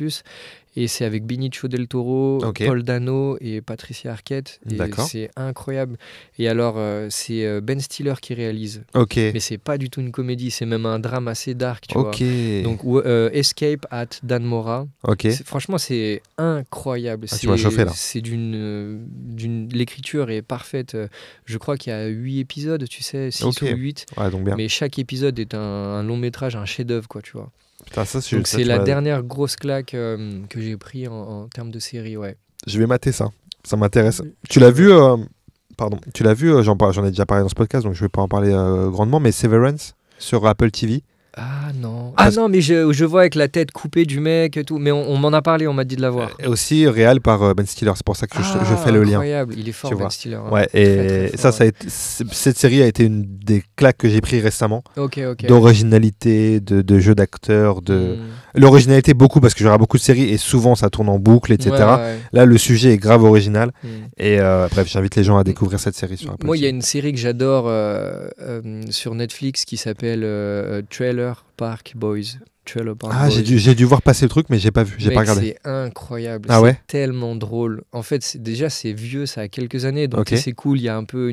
et c'est avec Benicio del Toro, Ok. Paul Dano et Patricia Arquette. Et D'accord. c'est incroyable. Et alors, c'est Ben Stiller qui réalise. Ok. Mais c'est pas du tout une comédie, c'est même un drame assez dark, tu Ok. vois. Donc, Escape at Dannemora. Ok. Franchement, c'est incroyable. Ah, tu m'as chauffé, là. C'est l'écriture est parfaite. Je crois qu'il y a 8 épisodes, tu sais, 6 Ok. ou 8. Ouais, donc bien. Mais chaque épisode est un long métrage, un chef-d'œuvre, quoi, tu vois. Putain, ça, Donc ça, c'est tu la m'as- dernière grosse claque que j'ai pris en termes de série, ouais. Je vais mater ça. Ça m'intéresse. Tu l'as vu Pardon. Tu l'as vu j'en ai déjà parlé dans ce podcast, donc je vais pas en parler grandement, mais Severance sur Apple TV. Ah non. Parce- Ah non, mais je vois avec la tête coupée du mec et tout. Mais on m'en a parlé, on m'a dit de la voir. Et aussi réel par Ben Stiller. C'est pour ça que je fais le lien. Incroyable, il est fort, Tu Ben vois. Stiller. hein. Ouais, Très, et très ça fort, a été, cette série a été une des claques que j'ai pris récemment, Ok, ok. d'originalité, de jeu d'acteur, de l'originalité beaucoup parce que je regarde beaucoup de séries et souvent ça tourne en boucle, etc. Ouais, ouais. Là, le sujet est grave original Mm. et bref, j'invite les gens à découvrir cette série sur Apple Moi, il y a TV. une série que j'adore sur Netflix qui s'appelle Trailer Park Boys. Trailer Park Ah, Boys. j'ai dû voir passer le truc, mais j'ai pas vu, j'ai Mec, pas regardé. c'est incroyable, Ah c'est ouais tellement drôle. En fait, déjà, c'est vieux, ça a quelques années, donc Ok. c'est cool. Il y a un peu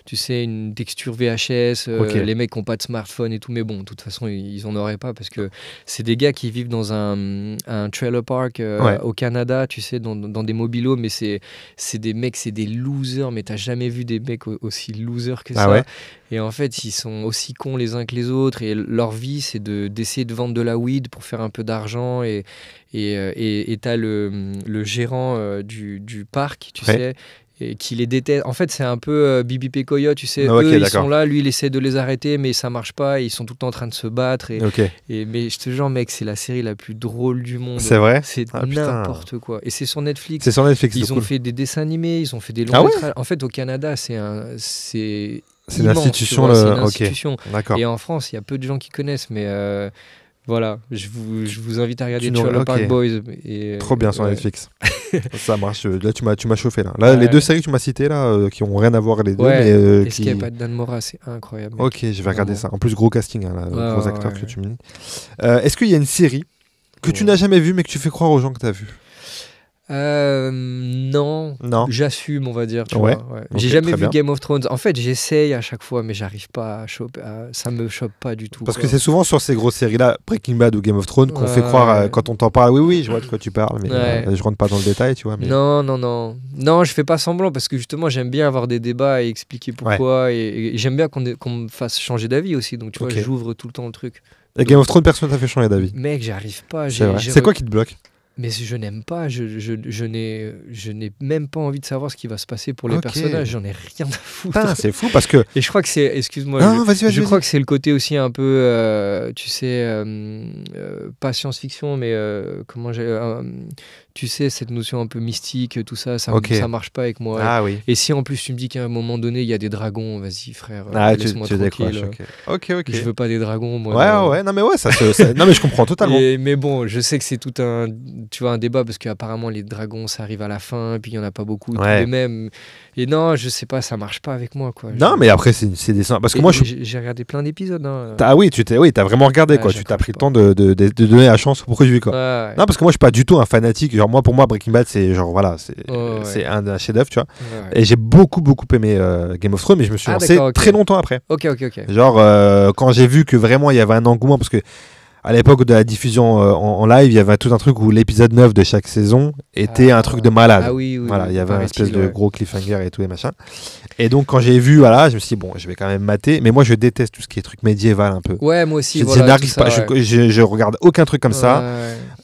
tu sais, une texture VHS. Ok. Les mecs n'ont pas de smartphone et tout, mais bon, de toute façon, ils en auraient pas parce que c'est des gars qui vivent dans un trailer park Ouais. au Canada, tu sais, dans des mobilos, mais c'est des mecs, c'est des losers, mais t'as jamais vu des mecs aussi losers que Ah ça. ouais. Et en fait, ils sont aussi cons les uns que les autres. Et leur vie, c'est d'essayer de vendre de la weed pour faire un peu d'argent. Et t'as le gérant du parc, tu Ouais. sais, et qui les déteste. En fait, c'est un peu Bibi Pekoya, tu sais. Ah, ok, Eux, ils d'accord. sont là, lui, il essaie de les arrêter, mais ça marche pas. Et ils sont tout le temps en train de se battre. Ok. Mais je te jure, mec, c'est la série la plus drôle du monde. C'est vrai. C'est Ah, putain. n'importe quoi. Et c'est sur Netflix. C'est sur Netflix. Ils c'est ont cool. fait des dessins animés, ils ont fait des longs Ah ouais métrages. En fait, au Canada, c'est C'est une immense, institution. tu vois, c'est une Ok. institution. D'accord. Et en France, il y a peu de gens qui connaissent, mais voilà, je vous invite à regarder Tu nous- Trailer ok. Park Boys. Et, Trop bien sur ouais. Netflix. Ça marche. Là, tu m'as chauffé là. Là, Ouais. les deux séries que tu m'as citées là, qui ont rien à voir les deux, Ouais. mais Est-ce qu'il n'y a pas de Dan Mora, c'est incroyable. mec. Ok, je vais regarder Vraiment. ça. En plus, gros casting, hein, là, Ouais, gros ouais, acteurs ouais. que tu me dis. Est-ce qu'il y a une série que tu Ouais. n'as jamais vue mais que tu fais croire aux gens que tu as vue? Non, Non. j'assume, on va dire. Tu Ouais. vois, ouais. Ok, J'ai jamais très vu bien. Game of Thrones. En fait, j'essaye à chaque fois, mais j'arrive pas à choper. Ça me chope pas du tout. Parce quoi. que c'est souvent sur ces grosses séries-là, Breaking Bad ou Game of Thrones, qu'on fait Ouais, croire, ouais. quand on t'en parle, oui, je vois de quoi tu parles, mais Ouais. je rentre pas dans le détail, tu vois. Mais... Non, je fais pas semblant parce que justement j'aime bien avoir des débats et expliquer pourquoi et j'aime bien qu'on me fasse changer d'avis aussi. Donc tu vois, Ok. j'ouvre tout le temps le truc. Et Game of Thrones, personne t'a fait changer d'avis. Mec, j'arrive pas. C'est vrai. C'est quoi qui te bloque? Mais je n'aime pas. Je n'ai même pas envie de savoir ce qui va se passer pour les Ok. personnages. J'en ai rien à foutre. Putain, c'est fou parce que. Et je crois que c'est. Excuse-moi. Non, vas-y. Je crois que c'est le côté aussi un peu, tu sais, pas science-fiction, mais comment tu sais, cette notion un peu mystique, tout ça, Ok. ça marche pas avec moi. Ah oui. Et si en plus tu me dis qu'à un moment donné il y a des dragons, vas-y frère, Ah, tu laisse-moi décroches. tranquille. Ok. Je veux pas des dragons, moi. Ouais. Non, mais ouais, non, mais je comprends totalement. Mais bon, je sais que c'est tout un débat parce qu'apparemment les dragons ça arrive à la fin, puis il y en a pas beaucoup, tous Ouais. les mêmes. Et non, je sais pas, ça marche pas avec moi quoi. Non, mais après, c'est des. Parce que Et moi, j'ai regardé plein d'épisodes. Hein. Ah oui, t'as vraiment regardé, Ouais, quoi. Tu t'as j'accroche pris le pas. temps de donner la chance au produit, quoi. Ouais. Non, parce que moi, je suis pas du tout un fanatique. Genre, pour moi, Breaking Bad, c'est genre, voilà, Ouais. c'est un chef-d'œuvre, tu vois. Ouais. Et j'ai beaucoup aimé Game of Thrones, mais je me suis lancé d'accord, ok. très longtemps après. Ok. Genre, quand j'ai vu que vraiment il y avait un engouement, parce que à l'époque de la diffusion en live, il y avait tout un truc où l'épisode 9 de chaque saison était un truc de malade. Ah oui. Voilà, il y avait un espèce paraît-il, de ouais. gros cliffhanger et tout et machin. Et donc, quand j'ai vu, voilà, je me suis dit, bon, je vais quand même mater. Mais moi, je déteste tout ce qui est truc médiéval un peu. Ouais, moi aussi. Je voilà, n'arrive tout ça, pas, ouais. je regarde aucun truc comme ça.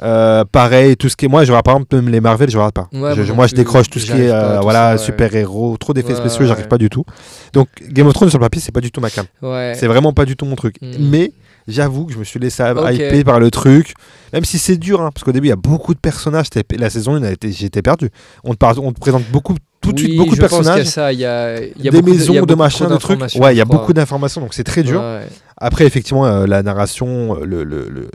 Ouais. Pareil, tout ce qui est. Moi, je regarde par exemple même les Marvel, je regarde pas. Ouais, Je moi non je plus, décroche tout ce qui est j'arrive pas à tout voilà, ça, ouais. super-héros, trop d'effets Ouais, spéciaux, j'arrive ouais. pas du tout. Donc, Game of Thrones sur le papier, c'est pas du tout ma cam. Ouais. C'est vraiment pas du tout mon truc. Mm. Mais j'avoue que je me suis laissé Ok. hyper par le truc, même si c'est dur, hein, parce qu'au début, il y a beaucoup de personnages. La saison 1, j'étais perdu. On te présente tout de suite beaucoup de je pense qu'il y a personnages. ça, il y a Des beaucoup maisons, il y a de beaucoup machins, trop de trucs. d'informations, Ouais, il y a je crois. beaucoup d'informations, donc c'est très dur. Ouais. Après, effectivement, la narration,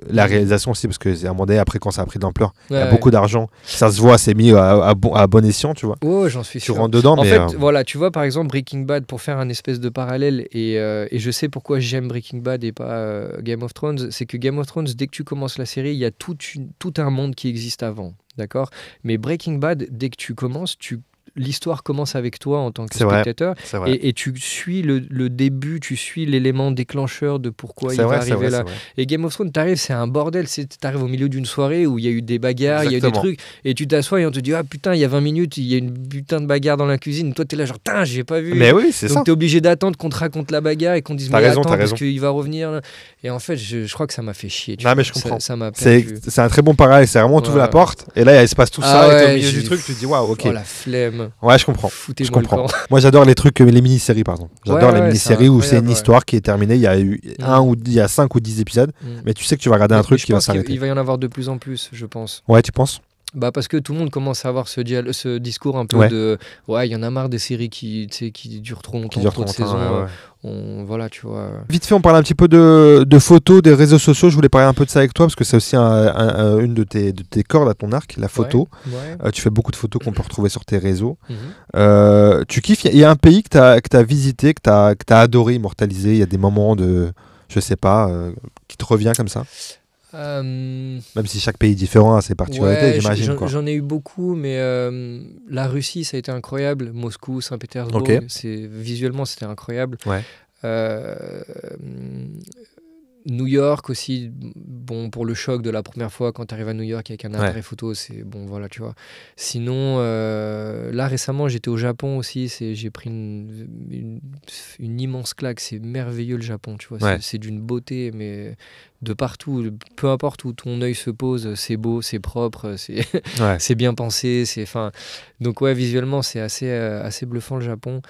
la réalisation aussi, parce que c'est un moment donné, après, quand ça a pris de l'ampleur, il y a Ouais. beaucoup d'argent. Ça se voit, c'est mis à bon escient, tu vois. Oh, j'en suis Tu sûr. rentres dedans, En mais. fait, voilà, tu vois, par exemple, Breaking Bad, pour faire un espèce de parallèle, et je sais pourquoi j'aime Breaking Bad et pas Game of Thrones, c'est que Game of Thrones, dès que tu commences la série, il y a tout un monde qui existe avant, d'accord? Mais Breaking Bad, dès que tu commences, l'histoire commence avec toi en tant que C'est vrai. spectateur, C'est vrai. et tu suis le début, tu suis l'élément déclencheur de pourquoi il C'est va vrai, c'est arriver vrai, là. c'est vrai. Et Game of Thrones, t'arrives, c'est un bordel. T'arrives au milieu d'une soirée où il y a eu des bagarres, il y a eu des Exactement. trucs, et tu t'assois et on te dit ah putain, il y a 20 minutes, il y a une putain de bagarre dans la cuisine. Toi, t'es là genre, putain, j'ai pas vu. Mais oui, c'est ça. Donc t'es obligé d'attendre qu'on te raconte la bagarre et qu'on dise T'as mais raison, attends t'as parce raison. qu'il va revenir. Et en fait, je crois que ça m'a fait chier. Non, mais je Ça- comprends. Ça m'a C'est perdu. un très bon parallèle. C'est vraiment, tu ouvres Ouais. la porte, et là, il se passe tout Ah ça, et t'es au ouais, milieu j'ai- du truc, tu te dis, waouh, ok. Oh la flemme. Ouais, je comprends. Foutez-moi Je comprends. le camp. Moi, j'adore les trucs, les mini-séries, par exemple. J'adore Ouais, les ouais, mini-séries c'est où c'est une incroyable, histoire qui est terminée. Il y a eu il y a 5 ou 10 épisodes, Mm. mais tu sais que tu vas regarder un Mais truc je qui va pense qu'il s'arrêter. va y en avoir de plus en plus, je pense. Ouais, tu penses? Bah parce que tout le monde commence à avoir ce discours un peu Ouais. de ouais, il y en a marre des séries qui durent trop longtemps, Qui dure trop de trop longtemps, saisons. ouais, Voilà, tu vois. Vite fait, on parle un petit peu de photos, des réseaux sociaux. Je voulais parler un peu de ça avec toi parce que c'est aussi une de tes cordes à ton arc, la photo. Ouais. Tu fais beaucoup de photos qu'on peut retrouver sur tes réseaux. Mhm. Tu kiffes? Il y a un pays que tu as visité, que tu as adoré immortaliser. Il y a des moments je sais pas, qui te revient comme ça? Même si chaque pays est différent a ses particularités, j'imagine. J'en ai eu beaucoup, mais la Russie, ça a été incroyable. Moscou, Saint-Pétersbourg, visuellement, c'était incroyable. Ouais. New York aussi, bon, pour le choc de la première fois quand tu arrives à New York avec un appareil photo, c'est bon, voilà, tu vois. Sinon, là récemment, j'étais au Japon aussi, j'ai pris une immense claque, c'est merveilleux le Japon, tu vois, c'est d'une beauté, mais de partout, peu importe où ton œil se pose, c'est beau, c'est propre, c'est bien pensé, donc ouais, visuellement, c'est assez bluffant le Japon.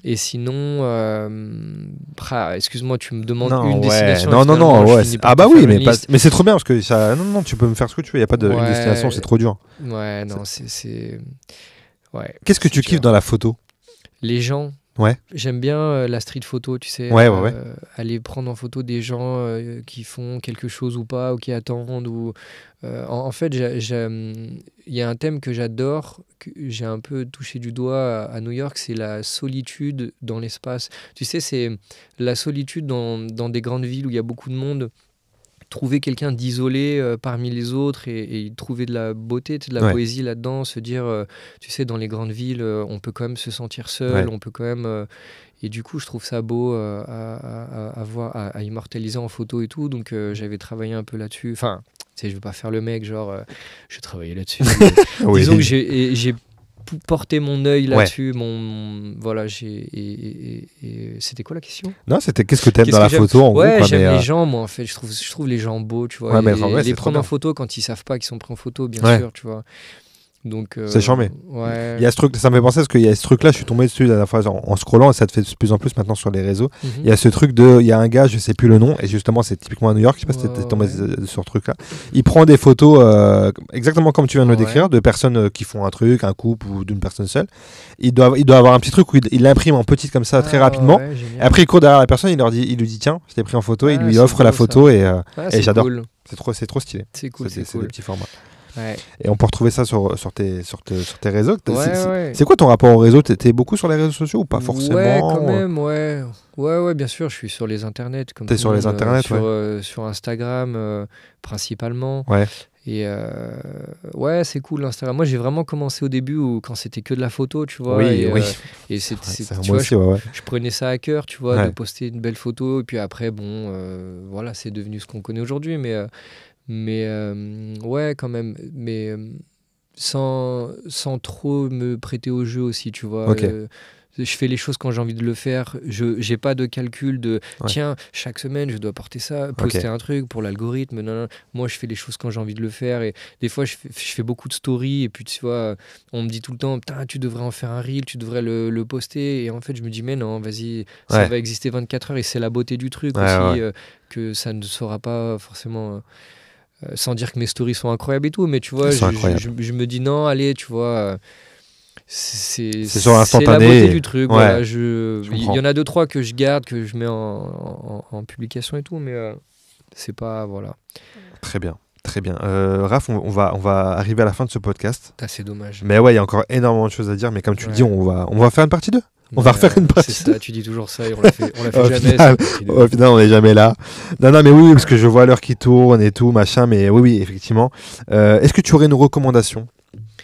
Et sinon, excuse-moi, tu me demandes une destination. Non, ah bah oui, mais c'est trop bien parce que ça, non, tu peux me faire ce que tu veux. Il y a pas de une destination, c'est trop dur. Ouais, non, c'est. Ouais. Qu'est-ce que tu kiffes dans la photo? Les gens. Ouais. J'aime bien la street photo, tu sais. Ouais. Aller prendre en photo des gens qui font quelque chose ou pas, ou qui attendent. En fait, il y a un thème que j'adore, que j'ai un peu touché du doigt à New York, c'est la solitude dans l'espace. Tu sais, c'est la solitude dans des grandes villes où il y a beaucoup de monde. Trouver quelqu'un d'isolé parmi les autres et trouver de la beauté, de la poésie là-dedans, se dire, tu sais, dans les grandes villes, on peut quand même se sentir seul, on peut quand même... et du coup, je trouve ça beau à immortaliser en photo et tout, donc j'avais travaillé un peu là-dessus. Enfin, tu sais, je veux pas faire le mec, genre, je travaillais là-dessus. Disons que j'ai porté mon œil là-dessus, voilà, c'était quoi la question? Non, c'était qu'est-ce que t'aimes dans la photo en gros, j'aime les gens, moi, en fait, je trouve les gens beaux, tu vois, les prendre en photo quand ils savent pas qu'ils sont pris en photo, bien sûr, tu vois. Donc, c'est charmé. Ouais. Il y a ce truc, ça me fait penser parce qu'il y a ce truc-là, je suis tombé dessus la dernière fois en scrollant et ça te fait de plus en plus maintenant sur les réseaux. Il y a ce truc il y a un gars, je sais plus le nom, et justement c'est typiquement à New York, je sais pas si t'es tombé sur ce truc-là. Il prend des photos exactement comme tu viens de le décrire, de personnes qui font un truc, un couple ou d'une personne seule. Il doit avoir un petit truc où il l'imprime en petite comme ça très rapidement. Et après il court derrière la personne, il lui dit tiens, je t'ai pris en photo, et il lui offre la photo et j'adore. Cool. C'est trop stylé. C'est cool, c'est cool. des petits formats. Ouais. Et on peut retrouver ça sur tes réseaux. C'est quoi ton rapport au réseau? T'es beaucoup sur les réseaux sociaux ou pas forcément? Ouais, quand même, ouais, bien sûr, je suis sur les internets. T'es sur les internets, sur Instagram principalement. Ouais. Et ouais, c'est cool l'Instagram. Moi, j'ai vraiment commencé au début quand c'était que de la photo, tu vois. Oui. Et tu vois, je prenais ça à cœur, tu vois, de poster une belle photo. Et puis après, bon, voilà, c'est devenu ce qu'on connaît aujourd'hui. Mais ouais, quand même, mais sans trop me prêter au jeu aussi, tu vois. Je fais les choses quand j'ai envie de le faire. J'ai pas de calcul de tiens, chaque semaine je dois poster un truc pour l'algorithme. Non. Moi, je fais les choses quand j'ai envie de le faire. Et des fois, je fais beaucoup de stories. Et puis, tu vois, on me dit tout le temps, putain, tu devrais en faire un reel, tu devrais le poster. Et en fait, je me dis, mais non, vas-y, ça va exister 24 heures. Et c'est la beauté du truc aussi, que ça ne sera pas forcément. Sans dire que mes stories sont incroyables et tout, mais tu vois, je me dis non, allez, tu vois, c'est sur l'instantané. La beauté du truc. Voilà, il y en a 2-3 que je garde, que je mets en publication et tout, mais c'est pas, voilà. Très bien. Raph, on va arriver à la fin de ce podcast. C'est dommage. Mais ouais, il y a encore énormément de choses à dire, mais comme tu le dis, on va faire une partie 2. On va refaire une partie. C'est ça, tu dis toujours ça et on l'a fait jamais. Au final, on n'est jamais là. Non, mais oui, parce que je vois l'heure qui tourne et tout, machin, mais oui, effectivement. Est-ce que tu aurais une recommandation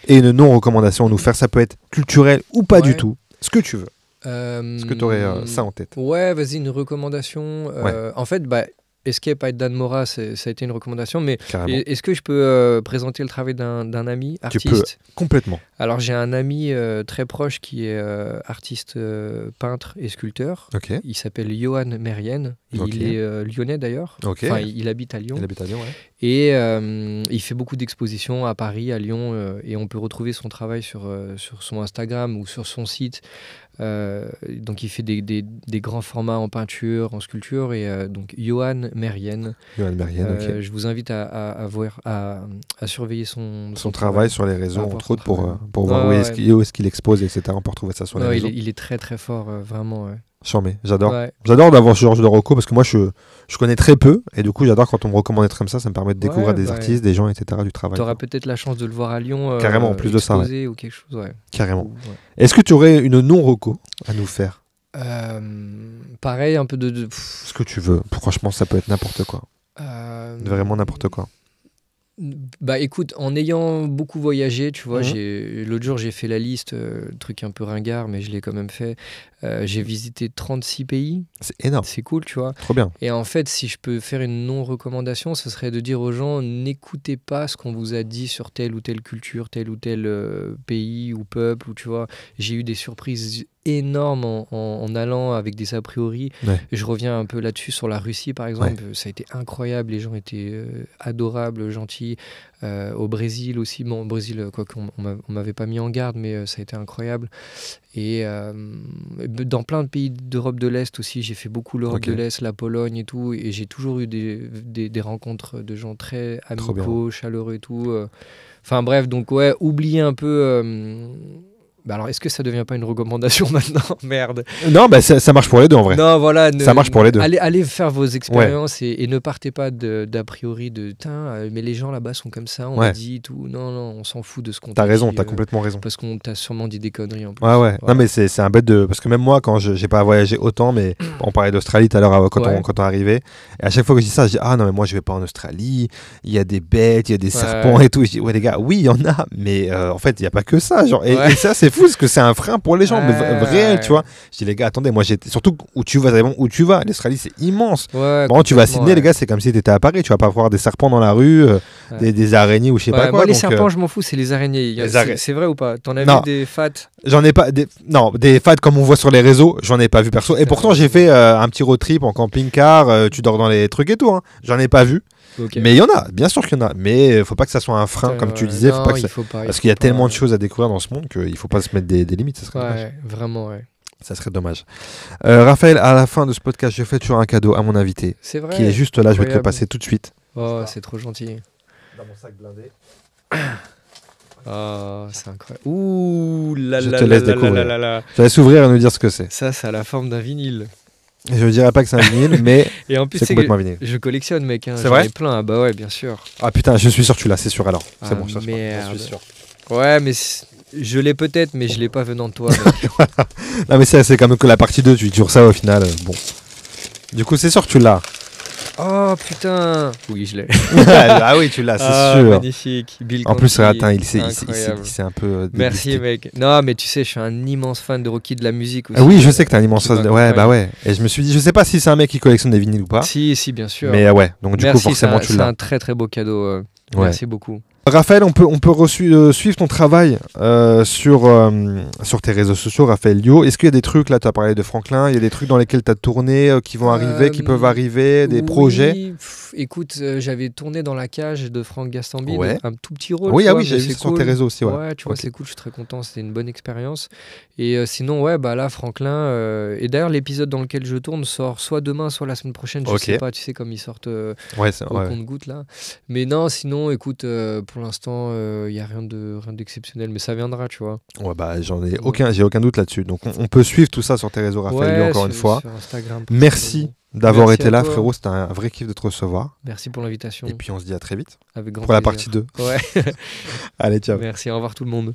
et une non-recommandation à nous faire? Ça peut être culturel ou pas du tout. Ce que tu veux. Est-ce que tu aurais ça en tête? Ouais, vas-y, une recommandation. En fait, Escape at Dan Mora, ça a été une recommandation, mais est-ce que je peux présenter le travail d'un ami artiste? Tu peux, complètement. Alors j'ai un ami très proche qui est artiste, peintre et sculpteur. Il s'appelle Johan Merien. Il est lyonnais d'ailleurs. Enfin, il habite à Lyon. Et il fait beaucoup d'expositions à Paris, à Lyon, et on peut retrouver son travail sur son Instagram ou sur son site. Donc il fait des grands formats en peinture, en sculpture, et donc Johan Merien. Je vous invite à surveiller son travail sur les réseaux, entre autres, pour voir où est-ce qu'il expose, etc. On peut retrouver ça sur les réseaux. Il est très très fort, vraiment. Charmé, j'adore. J'adore d'avoir ce genre de reco parce que moi je connais très peu et du coup j'adore quand on me recommande des trucs comme ça me permet de découvrir des artistes, des gens, etc. du travail. Tu auras peut-être la chance de le voir à Lyon. Carrément, en plus de ça. Ou quelque chose, Carrément. Est-ce que tu aurais une non-reco à nous faire? Pareil, un peu de... Ce que tu veux. Franchement, ça peut être n'importe quoi. Vraiment n'importe quoi. Bah écoute, en ayant beaucoup voyagé, tu vois, Mhm. l'autre jour j'ai fait la liste, truc un peu ringard, mais je l'ai quand même fait. J'ai visité 36 pays, C'est énorme. c'est cool, tu vois. Trop bien. Et en fait, si je peux faire une non-recommandation, ce serait de dire aux gens, n'écoutez pas ce qu'on vous a dit sur telle ou telle culture, tel ou tel pays ou peuple, ou tu vois. J'ai eu des surprises énormes en allant avec des a priori. Ouais. Je reviens un peu là-dessus sur la Russie, par exemple. Ça a été incroyable, les gens étaient adorables, gentils. Au Brésil aussi, bon, au Brésil, quoi qu'on on m'avait pas mis en garde, mais ça a été incroyable. Et dans plein de pays d'Europe de l'Est aussi, j'ai fait beaucoup l'Europe de l'Est, la Pologne et tout, et j'ai toujours eu des rencontres de gens très amicaux, chaleureux et tout. Enfin bref, donc ouais, oubliez un peu... Bah alors, est-ce que ça devient pas une recommandation maintenant? Merde. Non, bah ça marche pour les deux en vrai. Non, voilà. Ça marche pour les deux. Allez faire vos expériences et ne partez pas d'a priori de mais les gens là-bas sont comme ça, on m'a dit tout. Non, non, on s'en fout de ce qu'on t'a dit. T'as raison, t'as complètement raison. Parce qu'on t'a sûrement dit des conneries en plus. Ouais, ouais. Non, mais c'est un bête de. Parce que même moi, quand j'ai pas voyagé autant, mais on parlait d'Australie tout à l'heure quand on arrivait, et à chaque fois que je dis ça, je dis ah non, mais moi je vais pas en Australie, il y a des bêtes, il y a des serpents et tout. Et je dis ouais, les gars, oui, il y en a, mais en fait, il y a pas que ça. Genre, et ça, c'est fou parce que c'est un frein pour les gens, mais réel, tu vois. Je dis les gars, attendez, moi j'étais surtout où tu vas, l'Australie c'est immense. Bon, tu vas à Sydney, les gars, c'est comme si t'étais à Paris, tu vas pas voir des serpents dans la rue, des araignées ou je sais pas quoi. Moi les serpents, je m'en fous, c'est les araignées. C'est vrai ou pas? T'en as vu des fats? J'en ai pas, des fats comme on voit sur les réseaux, j'en ai pas vu perso. Et pourtant j'ai fait un petit road trip en camping-car, tu dors dans les trucs et tout, hein. J'en ai pas vu. Okay. Mais il y en a, bien sûr qu'il y en a, mais faut pas que ça soit un frein, comme tu disais, non, parce qu'il y a tellement de choses à découvrir dans ce monde qu'il faut pas se mettre des limites, ça serait dommage. Vraiment, ouais. Ça serait dommage. Raphaël, à la fin de ce podcast, je fais toujours un cadeau à mon invité, c'est vrai, qui est juste là, je vais te le passer tout de suite. Oh, c'est trop gentil. Dans mon sac blindé. Oh, c'est incroyable. Ouh là je là te laisse découvrir. Je vais s'ouvrir et nous dire ce que c'est. Ça a la forme d'un vinyle. Je ne dirais pas que c'est un vinyle, mais et en plus, c'est complètement vinyle. Je collectionne, mec. Hein. C'est vrai? J'en ai plein. Ah bah ouais, bien sûr. Ah putain, je suis sûr que tu l'as, c'est sûr alors. C'est bon, je merde. suis sûr. Ouais, mais je l'ai peut-être, mais je l'ai pas venant de toi. Non, mais c'est comme que la partie 2, tu dis toujours ça au final. Bon. Du coup, c'est sûr que tu l'as. Oh putain. Oui, je l'ai. Ah oui, tu l'as, c'est sûr. Magnifique. Bill en plus, attends, il s'est un peu. Merci, mec. Non, mais tu sais, je suis un immense fan de Rocky, de la musique aussi. Ah oui, je sais que t'es un immense fan. Ouais, bah ouais. Et je me suis dit, je sais pas si c'est un mec qui collectionne des vinyles ou pas. Si, bien sûr. Mais ouais, donc du coup, forcément, tu l'as. C'est un très très beau cadeau. Merci beaucoup. Raphaël, on peut suivre ton travail sur tes réseaux sociaux, Raphaël Lio. Est-ce qu'il y a des trucs, là tu as parlé de Franklin, il y a des trucs dans lesquels tu as tourné, qui vont arriver, qui peuvent arriver, des projets? Écoute, j'avais tourné dans La Cage de Franck Gastambide, un tout petit rôle. Oui, j'ai vu sur tes réseaux aussi. Ouais, tu vois, c'est cool, je suis très content, c'était une bonne expérience. Et sinon, là, Franklin, et d'ailleurs, l'épisode dans lequel je tourne sort soit demain, soit la semaine prochaine, je sais pas, tu sais, comme ils sortent au compte-gouttes, là. Mais non, sinon, écoute, pour l'instant, il n'y a rien d'exceptionnel, mais ça viendra, tu vois. Ouais, bah, j'ai aucun doute là-dessus. Donc, on peut suivre tout ça sur tes réseaux, Raphaël, encore une fois. Sur Instagram. Merci d'avoir été là, frérot. C'était un vrai kiff de te recevoir. Merci pour l'invitation. Et puis, on se dit à très vite. Avec grand plaisir. La partie 2. Ouais. Allez, ciao. Merci, au revoir tout le monde.